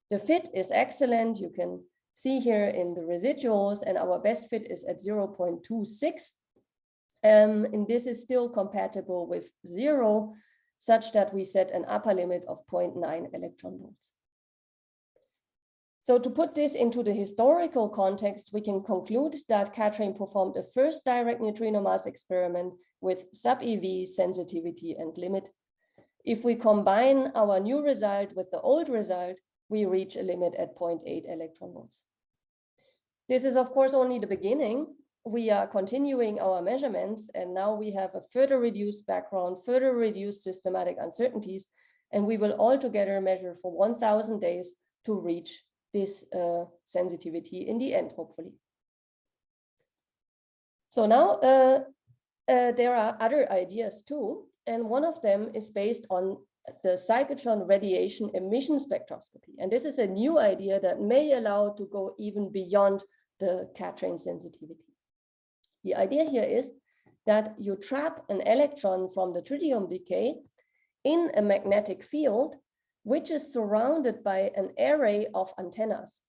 The fit is excellent. You can see here in the residuals, and our best fit is at 0.26. And this is still compatible with 0, such that we set an upper limit of 0.9 electron volts. So to put this into the historical context, we can conclude that Katrine performed a first direct neutrino mass experiment with sub-EV sensitivity and limit. If we combine our new result with the old result, we reach a limit at 0.8 electron volts. This is, of course, only the beginning. We are continuing our measurements, and now we have a further reduced background, further reduced systematic uncertainties, and we will altogether measure for 1,000 days to reach this sensitivity in the end, hopefully. So now there are other ideas too, and one of them is based on the cyclotron radiation emission spectroscopy. And this is a new idea that may allow to go even beyond the Katrine sensitivity. The idea here is that you trap an electron from the tritium decay in a magnetic field, which is surrounded by an array of antennas.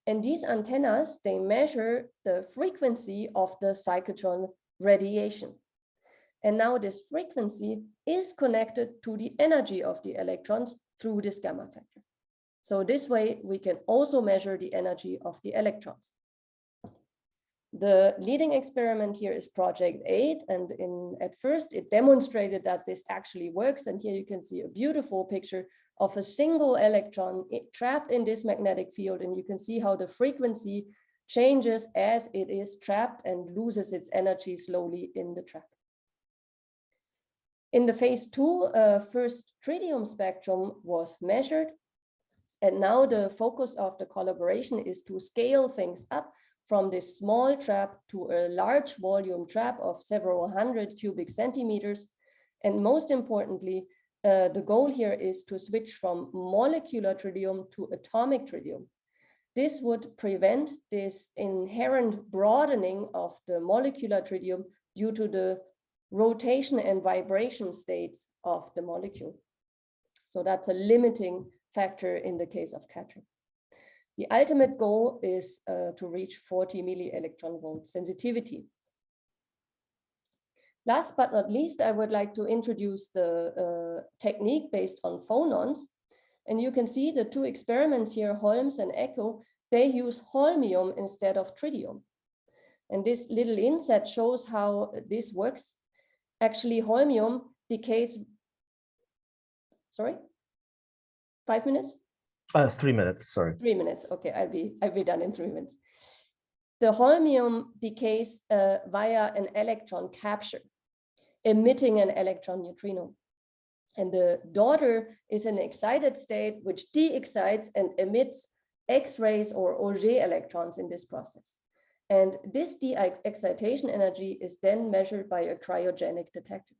And these antennas, they measure the frequency of the cyclotron radiation. And now this frequency is connected to the energy of the electrons through this gamma factor. So this way we can also measure the energy of the electrons. The leading experiment here is Project 8, and at first it demonstrated that this actually works. And here you can see a beautiful picture of a single electron trapped in this magnetic field, and you can see how the frequency changes as it is trapped and loses its energy slowly in the trap. In the phase 2, first tritium spectrum was measured, and now the focus of the collaboration is to scale things up from this small trap to a large volume trap of several hundred cubic centimeters. And most importantly, the goal here is to switch from molecular tritium to atomic tritium. This would prevent this inherent broadening of the molecular tritium due to the rotation and vibration states of the molecule. So that's a limiting factor in the case of Katrine. The ultimate goal is to reach 40 milli electron volt sensitivity. Last but not least, I would like to introduce the technique based on phonons. And you can see the two experiments here, Holmes and Echo, they use holmium instead of tritium. And this little inset shows how this works. Actually, holmium decays, sorry, 5 minutes? 3 minutes, sorry. 3 minutes, okay, I'll be done in 3 minutes. The holmium decays via an electron capture, emitting an electron neutrino. And the daughter is an excited state which de-excites and emits X-rays or Auger electrons in this process. And this de-excitation energy is then measured by a cryogenic detector.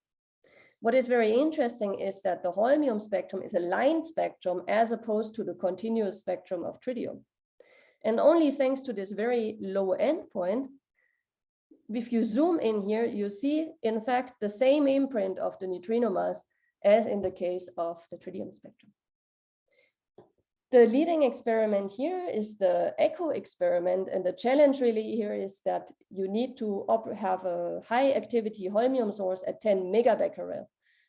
What is very interesting is that the holmium spectrum is a line spectrum as opposed to the continuous spectrum of tritium. And only thanks to this very low endpoint, if you zoom in here, you see, in fact, the same imprint of the neutrino mass as in the case of the tritium spectrum. The leading experiment here is the Echo experiment, and the challenge really here is that you need to have a high activity holmium source at 10 megabecquerel.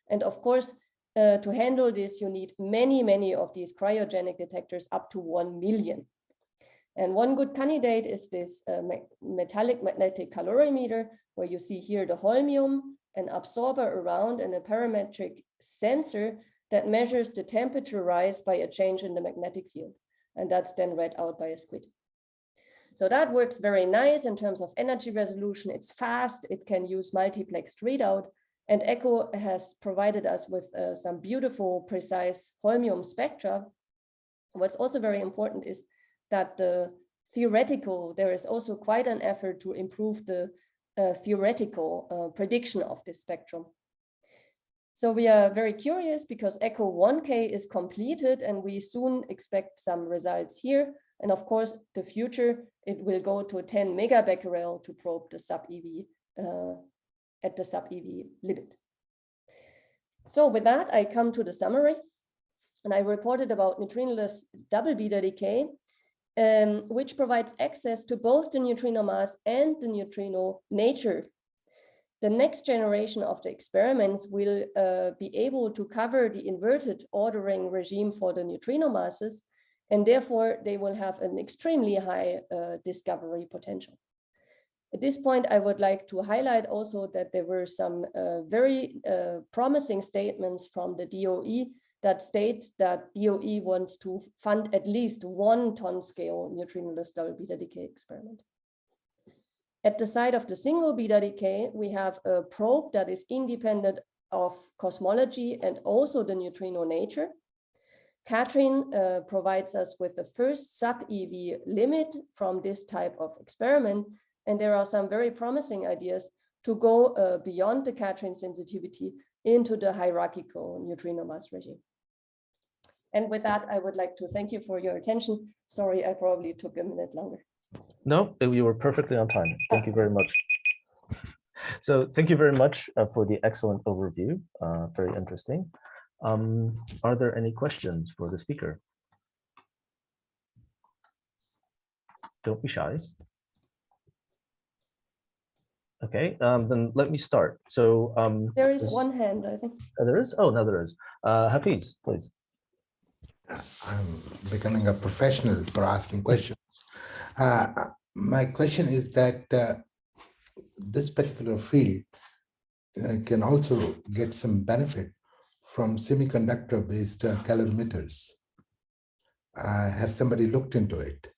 And of course, to handle this, you need many of these cryogenic detectors, up to 1 million. And one good candidate is this metallic magnetic calorimeter, where you see here the holmium, an absorber around, and a parametric sensor that measures the temperature rise by a change in the magnetic field. And that's then read out by a squid. So that works very nice in terms of energy resolution. It's fast, it can use multiplexed readout, and Echo has provided us with some beautiful, precise holmium spectra. What's also very important is that the theoretical, there is also quite an effort to improve the theoretical prediction of this spectrum. So we are very curious because Echo 1K is completed and we soon expect some results here. And of course, the future, it will go to 10 megabecquerel to probe the sub-EV at the sub-EV limit. So with that, I come to the summary. And I reported about neutrinoless double beta decay, which provides access to both the neutrino mass and the neutrino nature. The next generation of the experiments will be able to cover the inverted ordering regime for the neutrino masses, and therefore they will have an extremely high discovery potential. At this point, I would like to highlight also that there were some very promising statements from the DOE that state that DOE wants to fund at least 1 ton scale neutrinoless double beta decay experiment. At the site of the single beta decay, we have a probe that is independent of cosmology and also the neutrino nature. Katrin provides us with the first sub-EV limit from this type of experiment, and there are some very promising ideas to go beyond the Katrin sensitivity into the hierarchical neutrino mass regime. And with that, I would like to thank you for your attention. Sorry, I probably took a minute longer. No, you were perfectly on time. Thank you very much. So thank you very much for the excellent overview. Very interesting. Are there any questions for the speaker? Don't be shy. Okay, then let me start. So there is one hand, I think. There is? Oh, no, there is. Hafiz, please. I'm becoming a professional for asking questions. My question is that this particular field can also get some benefit from semiconductor-based calorimeters. Have somebody looked into it?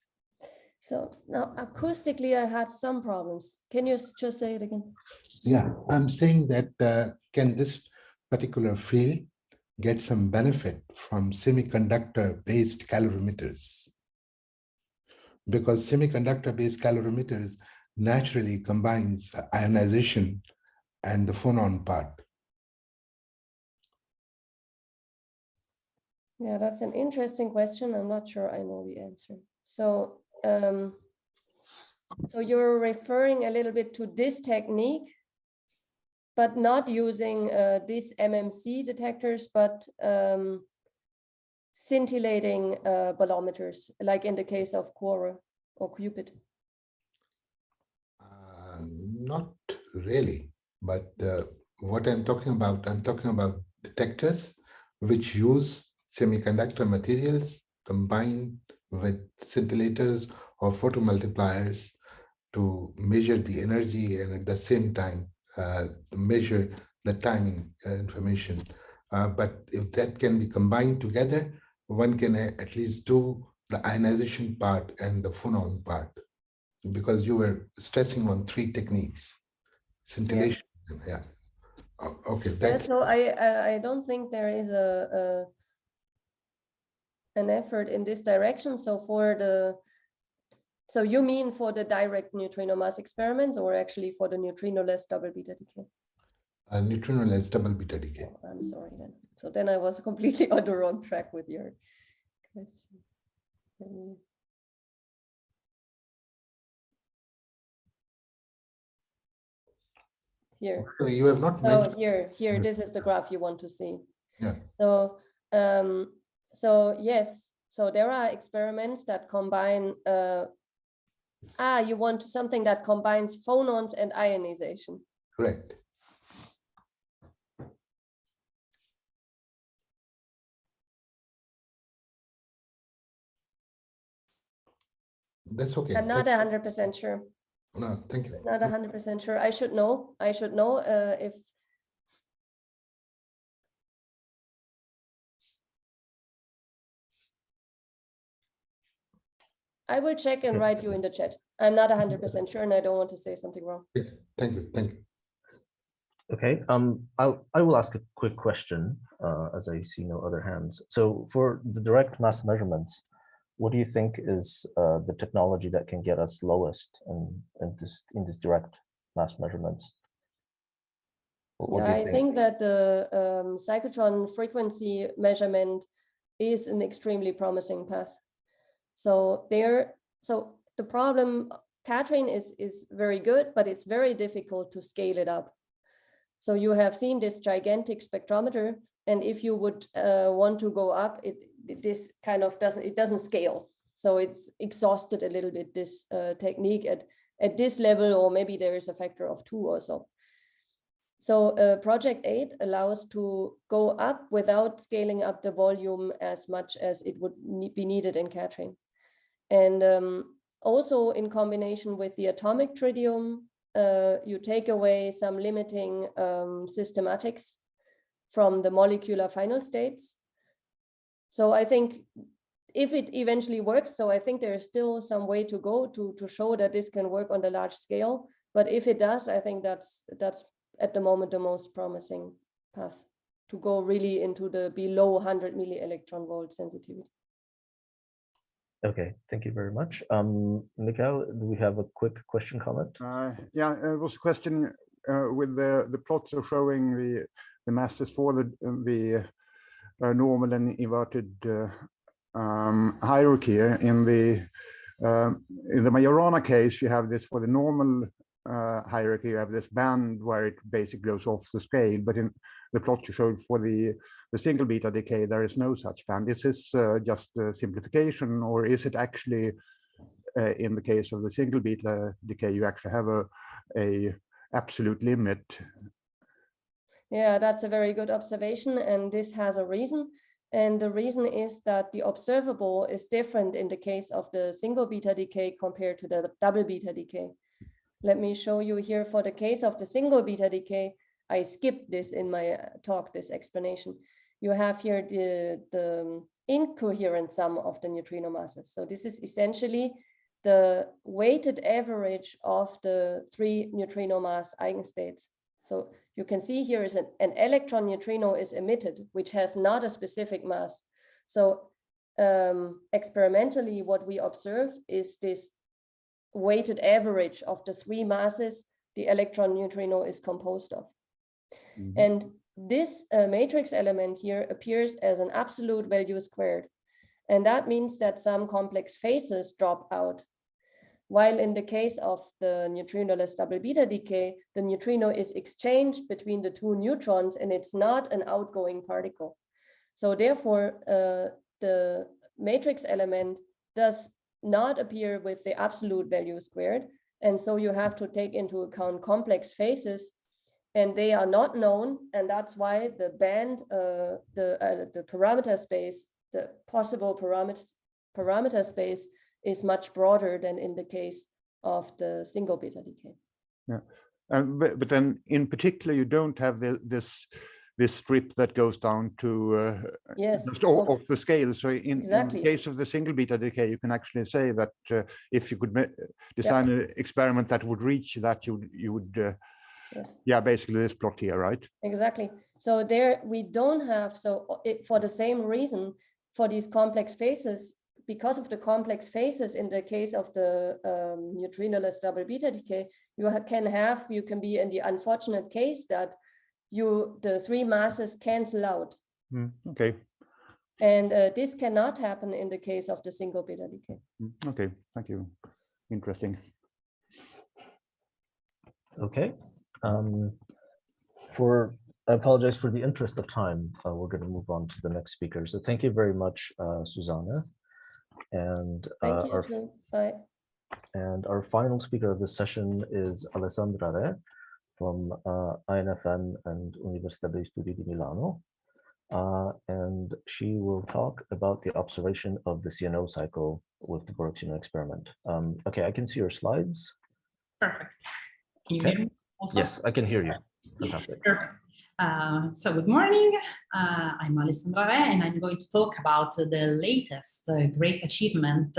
So now acoustically, I had some problems. Can you just say it again? Yeah, I'm saying that can this particular field get some benefit from semiconductor-based calorimeters? Because semiconductor-based calorimeters naturally combines ionization and the phonon part. Yeah, that's an interesting question. I'm not sure I know the answer. So, so you're referring a little bit to this technique, but not using these MMC detectors, but scintillating bolometers, like in the case of Quora or Cupid? Not really. But what I'm talking about detectors which use semiconductor materials combined with scintillators or photomultipliers to measure the energy and at the same time measure the timing information. But if that can be combined together, one can at least do the ionization part and the phonon part, because you were stressing on 3 techniques. Scintillation, yeah. Okay, that's so I don't think there is an effort in this direction. So so you mean for the direct neutrino mass experiments, or actually for the neutrino-less double beta decay? Neutrino-less double beta decay. Oh, I'm sorry then. So then I was completely on the wrong track with your question. Here. Actually, you have not Oh, mentioned. here, this is the graph you want to see. Yeah. So, so yes, so there are experiments that combine, you want something that combines phonons and ionization. Correct. That's okay. I'm not 100% sure. No, thank you. Not 100% sure. I should know if. I will check and write you in the chat. I'm not 100% sure, and I don't want to say something wrong. Thank you. Thank you. Okay, I will ask a quick question as I see no other hands. So for the direct mass measurements, what do you think is the technology that can get us lowest in this direct mass measurements? What do you I think that the cyclotron frequency measurement is an extremely promising path. So the problem, Catherine is very good, but it's very difficult to scale it up. So you have seen this gigantic spectrometer, and if you would want to go up, this kind of doesn't scale. So it's exhausted a little bit, this technique at this level, or maybe there is a factor of 2 or so. So Project 8 allows to go up without scaling up the volume as much as it would be needed in Catherine. And also in combination with the atomic tritium, you take away some limiting systematics from the molecular final states. So I think if it eventually works, so I think there is still some way to go to show that this can work on the large scale. But if it does, I think that's at the moment the most promising path to go really into the below 100 milli-electron volt sensitivity. Okay, thank you very much. Mikhail, do we have a quick question comment? Yeah, it was a question with the plots are showing the masses for the normal and inverted hierarchy. In the Majorana case, you have this for the normal hierarchy, you have this band where it basically goes off the scale, but in the plot you showed for the single beta decay, there is no such band. Is this just a simplification, or is it actually in the case of the single beta decay, you actually have a absolute limit? Yeah, that's a very good observation, and this has a reason. And the reason is that the observable is different in the case of the single beta decay compared to the double beta decay. Let me show you here for the case of the single beta decay. I skipped this in my talk, this explanation. You have here the incoherent sum of the neutrino masses. So this is essentially the weighted average of the 3 neutrino mass eigenstates. So you can see here is an electron neutrino is emitted, which has not a specific mass. So experimentally, what we observe is this weighted average of the 3 masses the electron neutrino is composed of. Mm-hmm. And this matrix element here appears as an absolute value squared. And that means that some complex phases drop out. While in the case of the neutrino-less double beta decay, the neutrino is exchanged between the 2 neutrons and it's not an outgoing particle. So therefore, the matrix element does not appear with the absolute value squared. And so you have to take into account complex phases. and they are not known, and that's why the band, the parameter space, the possible parameter space is much broader than in the case of the single beta decay. Yeah, but then in particular, you don't have this strip that goes down to yes, just off the scale. So in exactly. the case of the single beta decay, you can actually say that if you could design an experiment that would reach that, you would yes. Yeah, basically this plot here, right? Exactly. So there we don't have, so for the same reason, for these complex phases, because of the complex phases in the case of the neutrinoless double beta decay, you can be in the unfortunate case that the three masses cancel out. Okay. And this cannot happen in the case of the single beta decay. Okay, thank you. Interesting. Okay. I apologize for the interest of time. We're going to move on to the next speaker. So thank you very much, Susanne. And Thank you too. Bye. And our final speaker of this session is Alessandra from INFM and Università degli Studi di Milano. And she will talk about the observation of the CNO cycle with the Borexino experiment. Okay, I can see your slides. Perfect. Can you hear me also? Yes, I can hear you. Fantastic. Perfect. So good morning. I'm Alessandra and I'm going to talk about the latest great achievement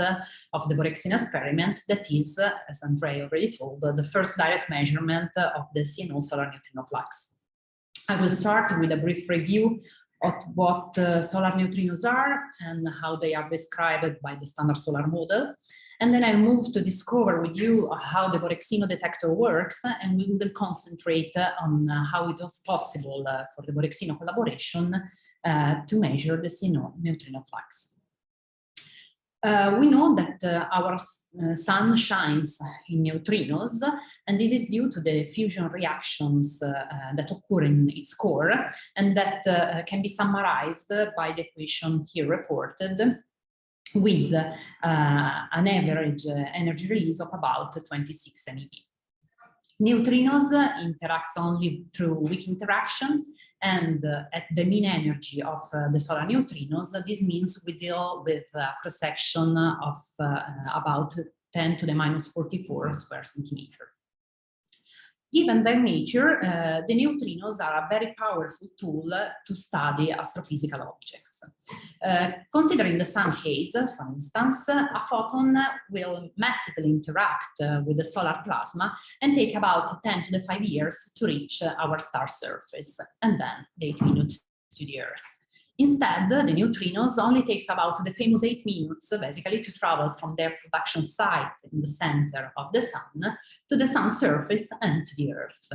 of the Borexino experiment, that is, as Andrea already told, the first direct measurement of the CNO solar neutrino flux. I will start with a brief review of what solar neutrinos are and how they are described by the standard solar model. And then I'll move to discover with you how the Borexino detector works, and we will concentrate on how it was possible for the Borexino collaboration to measure the CNO neutrino flux. We know that our sun shines in neutrinos, and this is due to the fusion reactions that occur in its core, and that can be summarized by the equation here reported, with an average energy release of about 26 MeV. Neutrinos interact only through weak interaction, and at the mean energy of the solar neutrinos, this means we deal with a cross-section of about 10 to the minus 44 square centimeter. Given their nature, the neutrinos are a very powerful tool to study astrophysical objects. Considering the sun case, for instance, a photon will massively interact with the solar plasma and take about 10 to the 5 years to reach our star surface, and then the 8 minutes to the Earth. Instead, the neutrinos only takes about the famous 8 minutes, basically, to travel from their production site in the center of the sun to the sun's surface and to the Earth.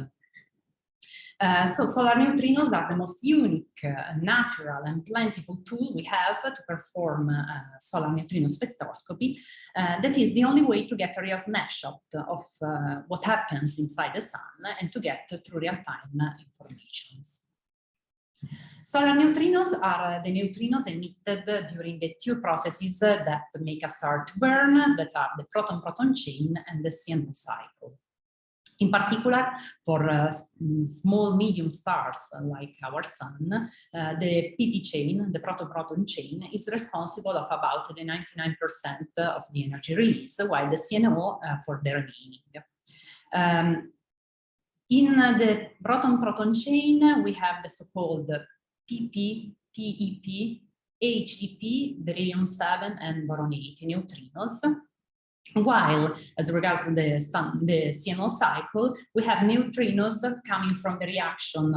So solar neutrinos are the most unique, natural, and plentiful tool we have to perform solar neutrino spectroscopy. That is the only way to get a real snapshot of what happens inside the sun and to get through real-time information. Solar neutrinos are the neutrinos emitted during the two processes that make a star to burn, that are the proton-proton chain and the CNO cycle. In particular, for small, medium stars like our sun, the PP chain, the proton-proton chain, is responsible of about the 99% of the energy release, while the CNO for the remaining. In the proton-proton chain, we have the so-called PP, PEP, HEP, beryllium-7, and boron-8 neutrinos, while, as regards the CNO cycle, we have neutrinos coming from the reaction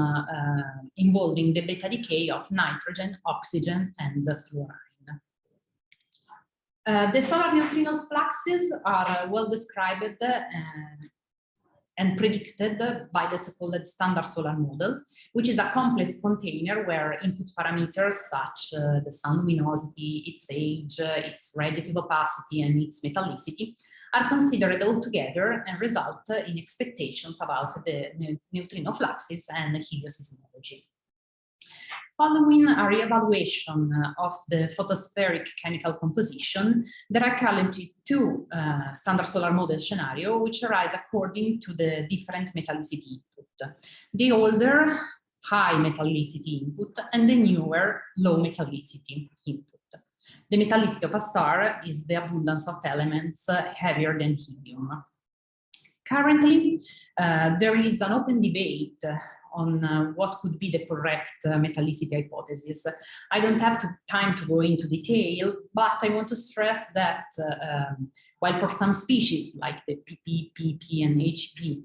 involving the beta decay of nitrogen, oxygen, and fluorine. The solar neutrinos fluxes are well described and predicted by the so-called standard solar model, which is a complex container where input parameters such the sun luminosity, its age, its radiative opacity, and its metallicity are considered all together and result in expectations about the neutrino fluxes and heliosysmology. Following a reevaluation of the photospheric chemical composition, there are currently two standard solar model scenarios which arise according to the different metallicity input. The older, high metallicity input, and the newer, low metallicity input. The metallicity of a star is the abundance of elements heavier than helium. Currently, there is an open debate on what could be the correct metallicity hypothesis. I don't have time to go into detail, but I want to stress that while for some species like the PP, PP, and HP,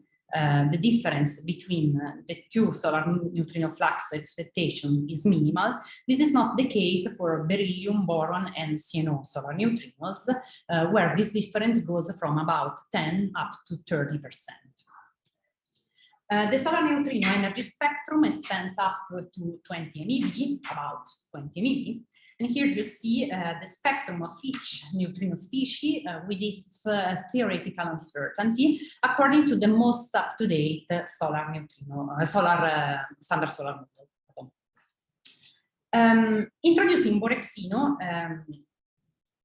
the difference between the two solar neutrino flux expectation is minimal. This is not the case for beryllium, boron, and CNO solar neutrinos, where this difference goes from about 10 up to 30%. The solar neutrino energy spectrum extends up to 20 MeV, about 20 MeV. And here you see the spectrum of each neutrino species with its theoretical uncertainty according to the most up-to-date solar neutrino, standard solar model. Introducing Borexino,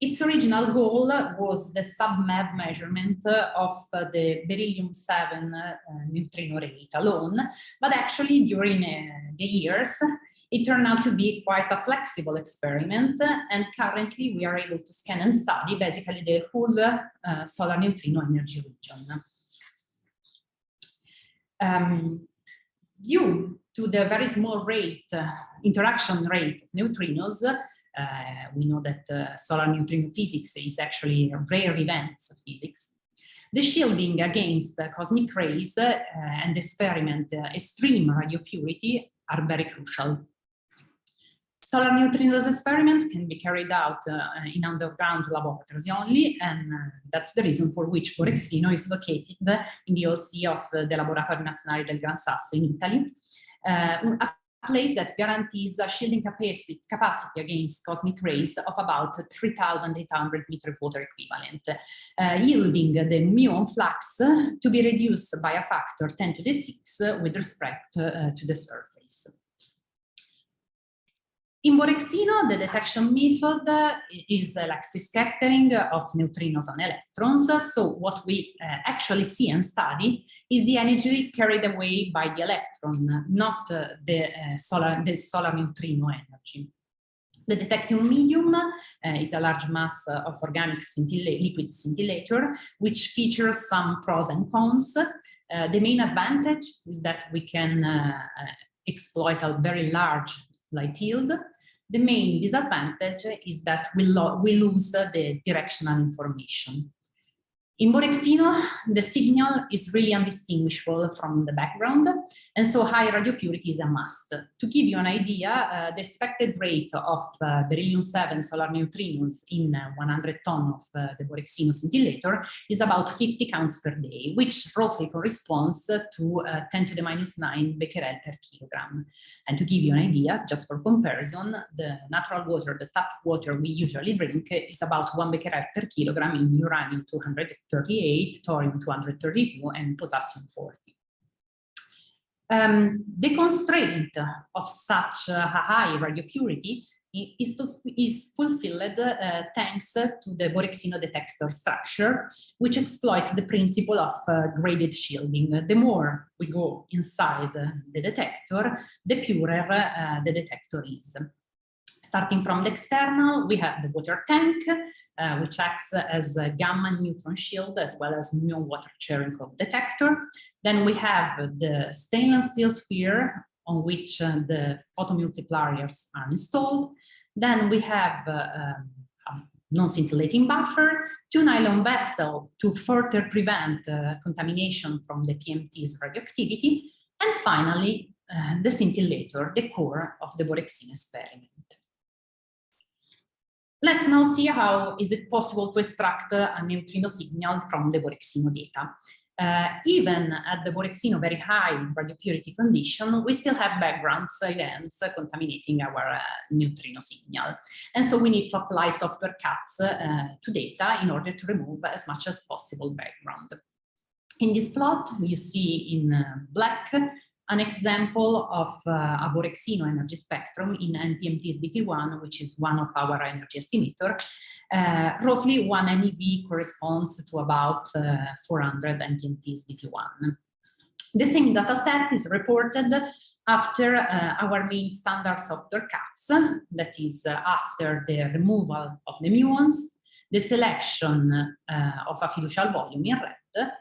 its original goal was the sub-MeV measurement of the beryllium-7 neutrino rate alone, but actually during the years, it turned out to be quite a flexible experiment, and currently we are able to scan and study basically the whole solar neutrino energy region. Due to the very small interaction rate of neutrinos, we know that solar neutrino physics is actually rare events of physics. The shielding against cosmic rays and experiment extreme radio purity are very crucial. Solar neutrinos experiment can be carried out in underground laboratories only, and that's the reason for which Borexino is located in the OC of the Laboratorio Nazionale del Gran Sasso in Italy, a place that guarantees a shielding capacity against cosmic rays of about 3,800 meter water equivalent, yielding the muon flux to be reduced by a factor 10 to the 6 with respect to the surface. In Borexino, the detection method is elastic scattering of neutrinos on electrons. So what we actually see and study is the energy carried away by the electron, not the solar neutrino energy. The detecting medium is a large mass of organic liquid scintillator, which features some pros and cons. The main advantage is that we can exploit a very large light yield. The main disadvantage is that we lose the directional information. In Borexino, the signal is really undistinguishable from the background, and so high radio purity is a must. To give you an idea, the expected rate of beryllium-7 solar neutrinos in 100 tons of the Borexino scintillator is about 50 counts per day, which roughly corresponds to 10 to the minus 9 becquerel per kilogram. And to give you an idea, just for comparison, the natural water, the tap water we usually drink, is about 1 becquerel per kilogram in uranium 238, thorium 232, and potassium 40. The constraint of such a high radio purity is fulfilled thanks to the Borexino detector structure, which exploits the principle of graded shielding. The more we go inside the detector, the purer the detector is. Starting from the external, we have the water tank, which acts as a gamma neutron shield as well as muon water Cherenkov detector. Then we have the stainless steel sphere on which the photomultipliers are installed. Then we have a non-scintillating buffer, 2 nylon vessels to further prevent contamination from the PMT's radioactivity, and finally the scintillator, the core of the Borexino experiment. Let's now see how is it possible to extract a neutrino signal from the Borexino data. Even at the Borexino very high radio purity condition, we still have background events contaminating our neutrino signal. And so we need to apply software cuts to data in order to remove as much as possible background. In this plot, you see in black an example of a Borexino energy spectrum in NPMT's DT1, which is one of our energy estimator. Roughly 1 MeV corresponds to about 400 NPMT's DT1. The same data set is reported after our main standard software cuts, that is after the removal of the muons, the selection of a fiducial volume in red,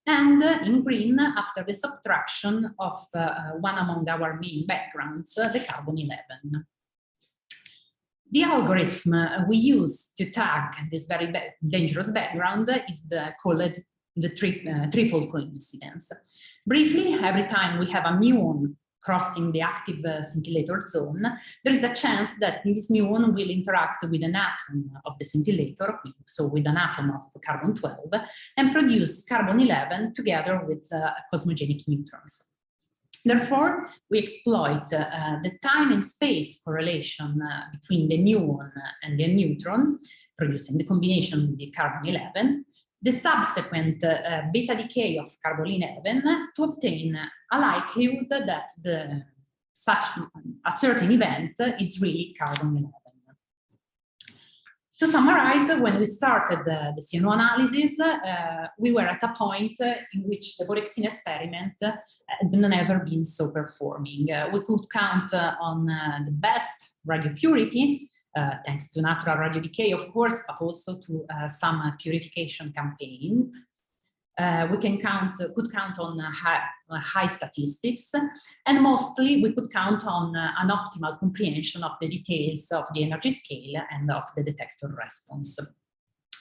and in green after the subtraction of one among our main backgrounds, the carbon-11. The algorithm we use to tag this very dangerous background is called the threefold coincidence. Briefly, every time we have a muon crossing the active scintillator zone, there is a chance that this muon will interact with an atom of the scintillator, so with an atom of carbon-12, and produce carbon-11 together with cosmogenic neutrons. Therefore, we exploit the time and space correlation between the muon and the neutron, producing the combination with the carbon-11, the subsequent beta decay of carbon-11 to obtain a likelihood that such a certain event is really carbon-11. To summarize, when we started the CNO analysis, we were at a point in which the Borexino experiment had never been so performing. We could count on the best radio purity, thanks to natural radio decay, of course, but also to some purification campaign. We could count on high statistics, and mostly we could count on an optimal comprehension of the details of the energy scale and of the detector response.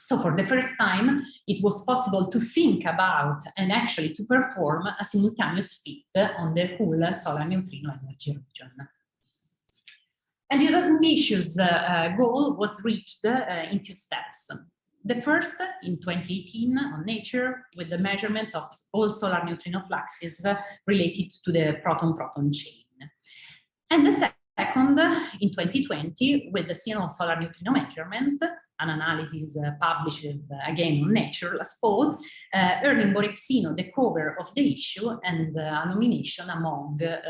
So for the first time, it was possible to think about and actually to perform a simultaneous fit on the whole solar neutrino energy region. And this ambitious goal was reached in 2 steps. The first, in 2018, on Nature, with the measurement of all solar neutrino fluxes related to the proton-proton chain. And the second, in 2020, with the CNO solar neutrino measurement, an analysis published again on Nature last fall, earning Borexino the cover of the issue and a nomination among the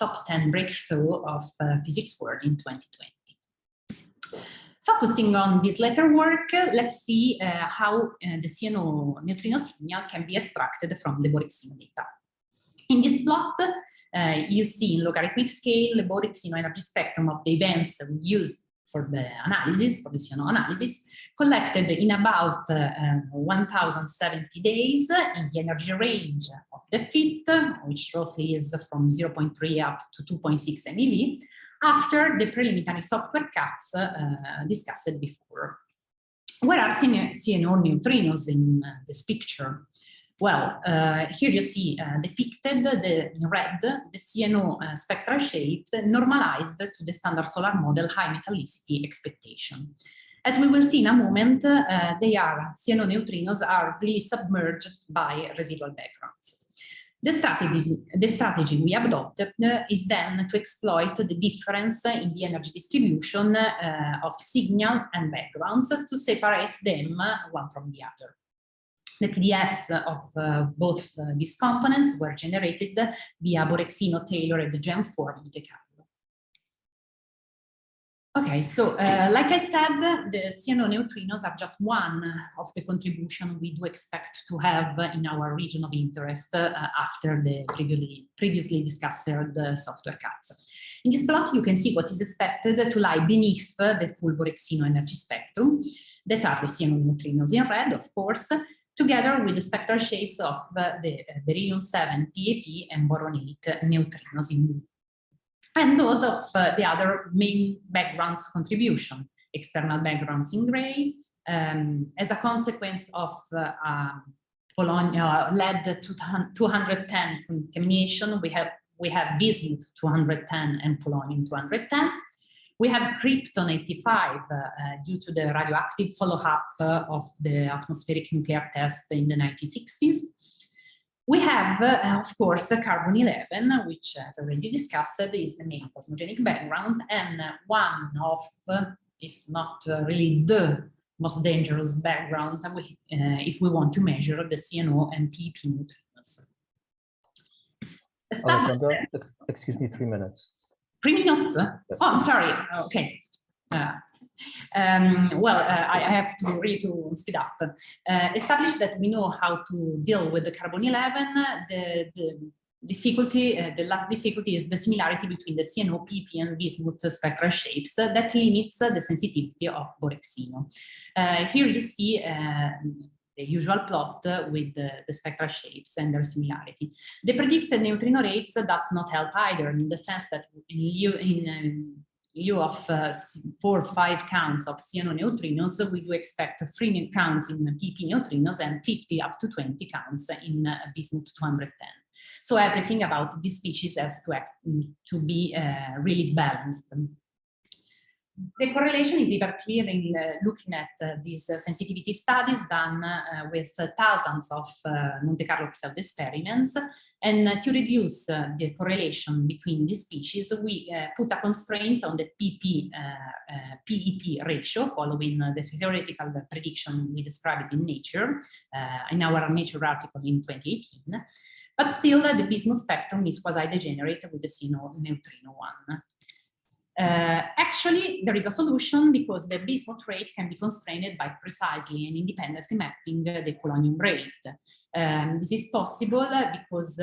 top 10 breakthrough of physics world in 2020. Focusing on this latter work, let's see how the CNO neutrino signal can be extracted from the Borexino data. In this plot, you see in logarithmic scale the Borexino energy spectrum of the events we used for the analysis, for the CNO analysis, collected in about 1070 days in the energy range of the fit, which roughly is from 0.3 up to 2.6 MeV, after the preliminary software cuts discussed before. Where are CNO neutrinos in this picture? Well, here you see depicted in red the CNO spectral shape normalized to the standard solar model high metallicity expectation. As we will see in a moment, CNO neutrinos are really submerged by residual backgrounds. The strategy we adopted is then to exploit the difference in the energy distribution of signal and backgrounds to separate them one from the other. The PDFs of both these components were generated via Borexino tailored Gen 4 Monte Carlo. Okay, so like I said, the CNO neutrinos are just one of the contributions we do expect to have in our region of interest after the previously discussed software cuts. In this plot, you can see what is expected to lie beneath the full Borexino energy spectrum, that are the CNO neutrinos in red, of course, together with the spectral shapes of the beryllium-7 PAP and boron-8 neutrinos in blue. And those of the other main backgrounds contribution, external backgrounds in gray, as a consequence of lead-210 contamination, we have bismuth 210 and polonium 210. We have krypton-85 due to the radioactive follow-up of the atmospheric nuclear test in the 1960s. We have, of course, carbon-11, which, as already discussed, is the main cosmogenic background and one of, if not really the most dangerous background if we want to measure the CNO and PEP neutrinos. Alessandra, excuse me, 3 minutes. 3 minutes? Oh, I'm sorry. Okay. I have to really to speed up. Establish that we know how to deal with the carbon-11. The last difficulty is the similarity between the CNO, PP, and bismuth spectral shapes that limits the sensitivity of Borexino. Here you see the usual plot with the spectral shapes and their similarity. The predicted neutrino rates does not help either, in the sense that in lieu of 4 or 5 counts of CNO neutrinos, we do expect 3 counts in PP neutrinos and 50 up to 20 counts in bismuth 210. So everything about this species has to be really balanced. The correlation is even clear in looking at these sensitivity studies done with thousands of Monte Carlo pseudo experiments. And to reduce the correlation between these species, we put a constraint on the PEP ratio, following the theoretical prediction we described in Nature, in our Nature article in 2018. But still, the bismuth spectrum is quasi-degenerate with the CNO neutrino one. Actually, there is a solution, because the bismuth rate can be constrained by precisely and independently mapping the polonium rate. This is possible because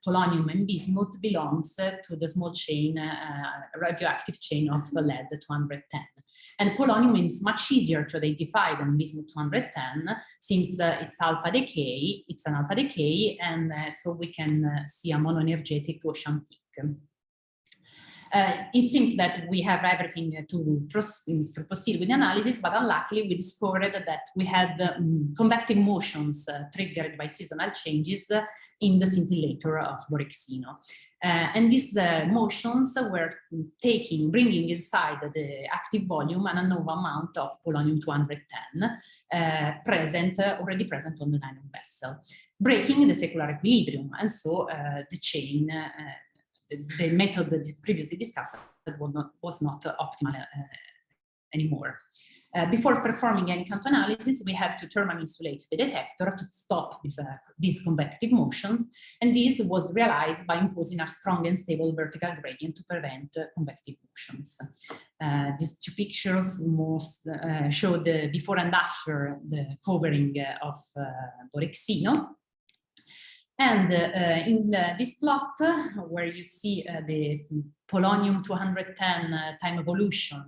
polonium and bismuth belongs to the small chain, radioactive chain of lead 210. And polonium is much easier to identify than bismuth 210, since it's an alpha decay, and so we can see a monoenergetic Gaussian peak. It seems that we have everything to proceed with the analysis, but unluckily we discovered that we had convective motions triggered by seasonal changes in the scintillator of Borexino. And these motions were bringing inside the active volume an unknown amount of polonium 210 already present on the nylon vessel, breaking the secular equilibrium. And so the chain, the method that previously discussed was not optimal anymore. Before performing any count analysis, we had to thermally insulate the detector to stop these convective motions, and this was realized by imposing a strong and stable vertical gradient to prevent convective motions. These 2 pictures show the before and after the covering of Borexino. And in this plot, where you see the polonium 210 time evolution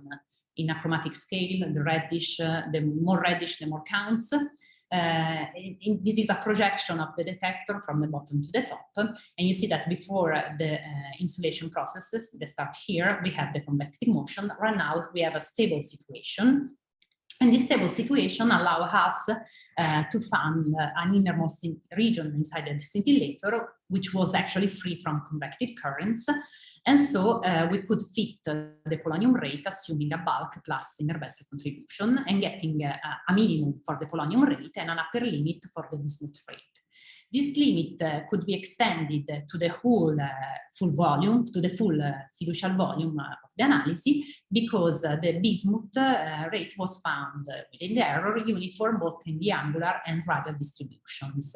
in a chromatic scale, the reddish, the more reddish, the more counts. This is a projection of the detector from the bottom to the top. And you see that before the insulation processes, they start here, we have the convective motion. Right now, we have a stable situation. And this stable situation allows us to find an innermost region inside the scintillator, which was actually free from convective currents. And so we could fit the polonium rate, assuming a bulk plus inner vessel contribution, and getting a minimum for the polonium rate and an upper limit for the bismuth rate. This limit could be extended to the whole full volume, to the full fiducial volume of the analysis, because the bismuth rate was found within the error uniform both in the angular and radial distributions.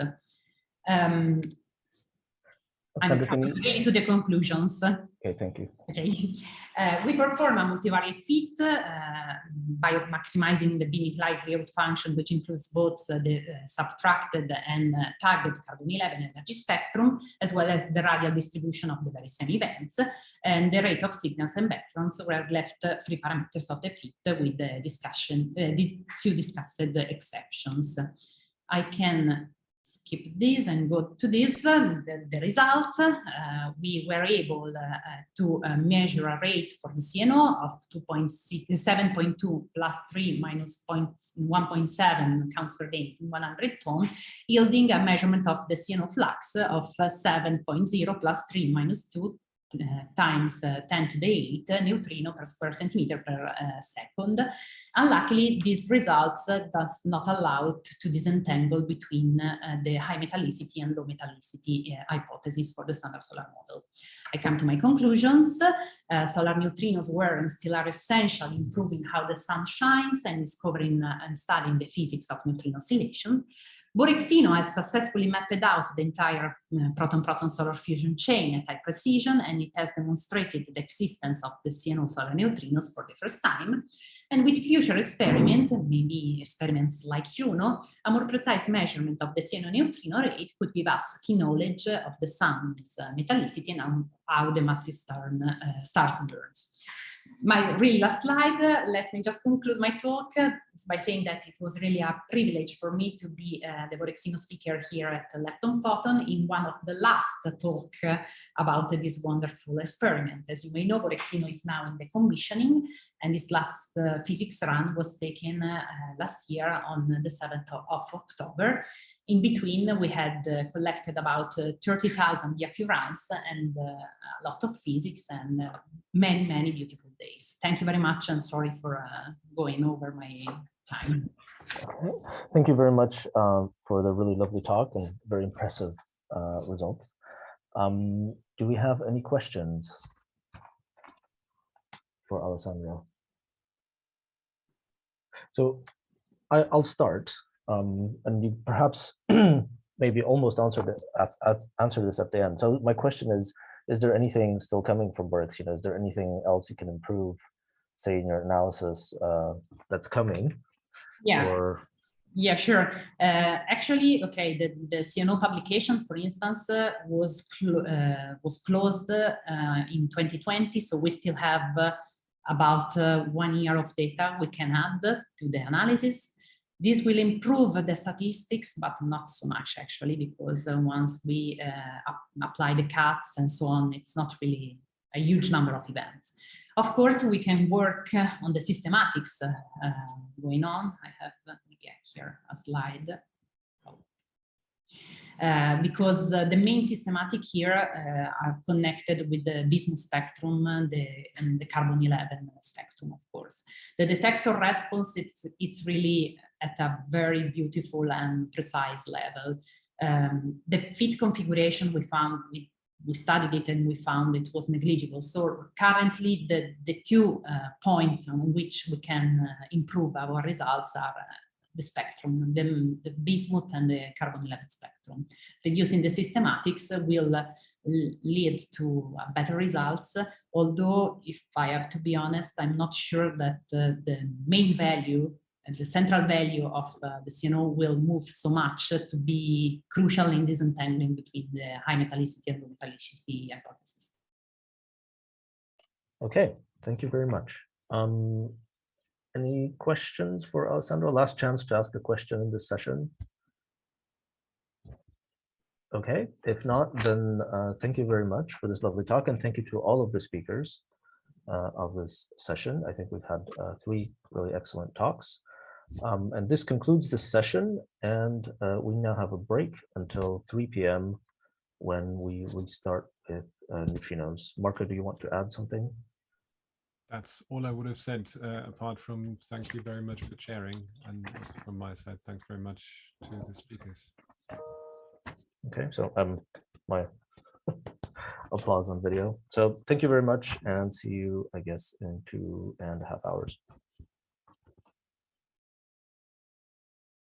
I'm coming to the conclusions. Okay, thank you. Okay. We perform a multivariate fit by maximizing the Binet likelihood function, which includes both the subtracted and tagged carbon-11 energy spectrum, as well as the radial distribution of the very same events, and the rate of signals and vectors were left free parameters of the fit with the discussion, these 2 discussed exceptions. I can skip this and go to this, the result. We were able to measure a rate for the CNO of 7.2 plus 3 minus 1.7 counts per day in 100 ton, yielding a measurement of the CNO flux of 7.0 plus 3 minus 2 times 10 to the 8 neutrino per square centimeter per second. Unluckily, these results does not allow to disentangle between the high metallicity and low metallicity hypothesis for the standard solar model. I come to my conclusions. Solar neutrinos were and still are essential in proving how the sun shines and discovering and studying the physics of neutrino oscillation. Borexino has successfully mapped out the entire proton-proton solar fusion chain at high precision, and it has demonstrated the existence of the CNO solar neutrinos for the first time. And with future experiments, maybe experiments like Juno, a more precise measurement of the CNO neutrino rate could give us key knowledge of the sun's metallicity and how the massive stars burns. My really last slide, let me just conclude my talk by saying that it was really a privilege for me to be the Borexino speaker here at LeptonPhoton in one of the last talk about this wonderful experiment. As you may know, Borexino is now in the commissioning, and this last physics run was taken last year on the 7th of October. In between, we had collected about 30,000 DRP runs and a lot of physics and many, many beautiful days. Thank you very much, and sorry for going over my time. Thank you very much for the really lovely talk and very impressive results. Do we have any questions for Alessandra? So I'll start, and you perhaps maybe almost answer this at the end. So my question is there anything still coming from Borexino? Is there anything else you can improve, say, in your analysis that's coming? Yeah. Or... Yeah, sure. Actually, okay, the CNO publication, for instance, was closed in 2020, so we still have about 1 year of data we can add to the analysis. This will improve the statistics, but not so much actually, because once we apply the cuts and so on, it's not really a huge number of events. Of course, we can work on the systematics going on. I have here a slide. Because the main systematic here are connected with the bismuth spectrum and the carbon-11 spectrum, of course. The detector response, it's really at a very beautiful and precise level. The fit configuration we found, we studied it and we found it was negligible. So currently the two points on which we can improve our results are the spectrum, the bismuth and the carbon-11 spectrum. Reducing the systematics will lead to better results, although if I have to be honest, I'm not sure that the main value and the central value of the CNO will move so much to be crucial in disentangling between the high metallicity and low metallicity hypothesis. Okay, thank you very much. Any questions for Alessandra? Last chance to ask a question in this session. Okay, if not, then thank you very much for this lovely talk, and thank you to all of the speakers of this session. I think we've had 3 really excellent talks. And this concludes this session, and we now have a break until 3 p.m. when we start with neutrinos. Marco, do you want to add something? That's all I would have said, apart from thank you very much for sharing, and from my side, thanks very much to the speakers. Okay, so my applause on video. So thank you very much, and see you, I guess, in 2.5 hours.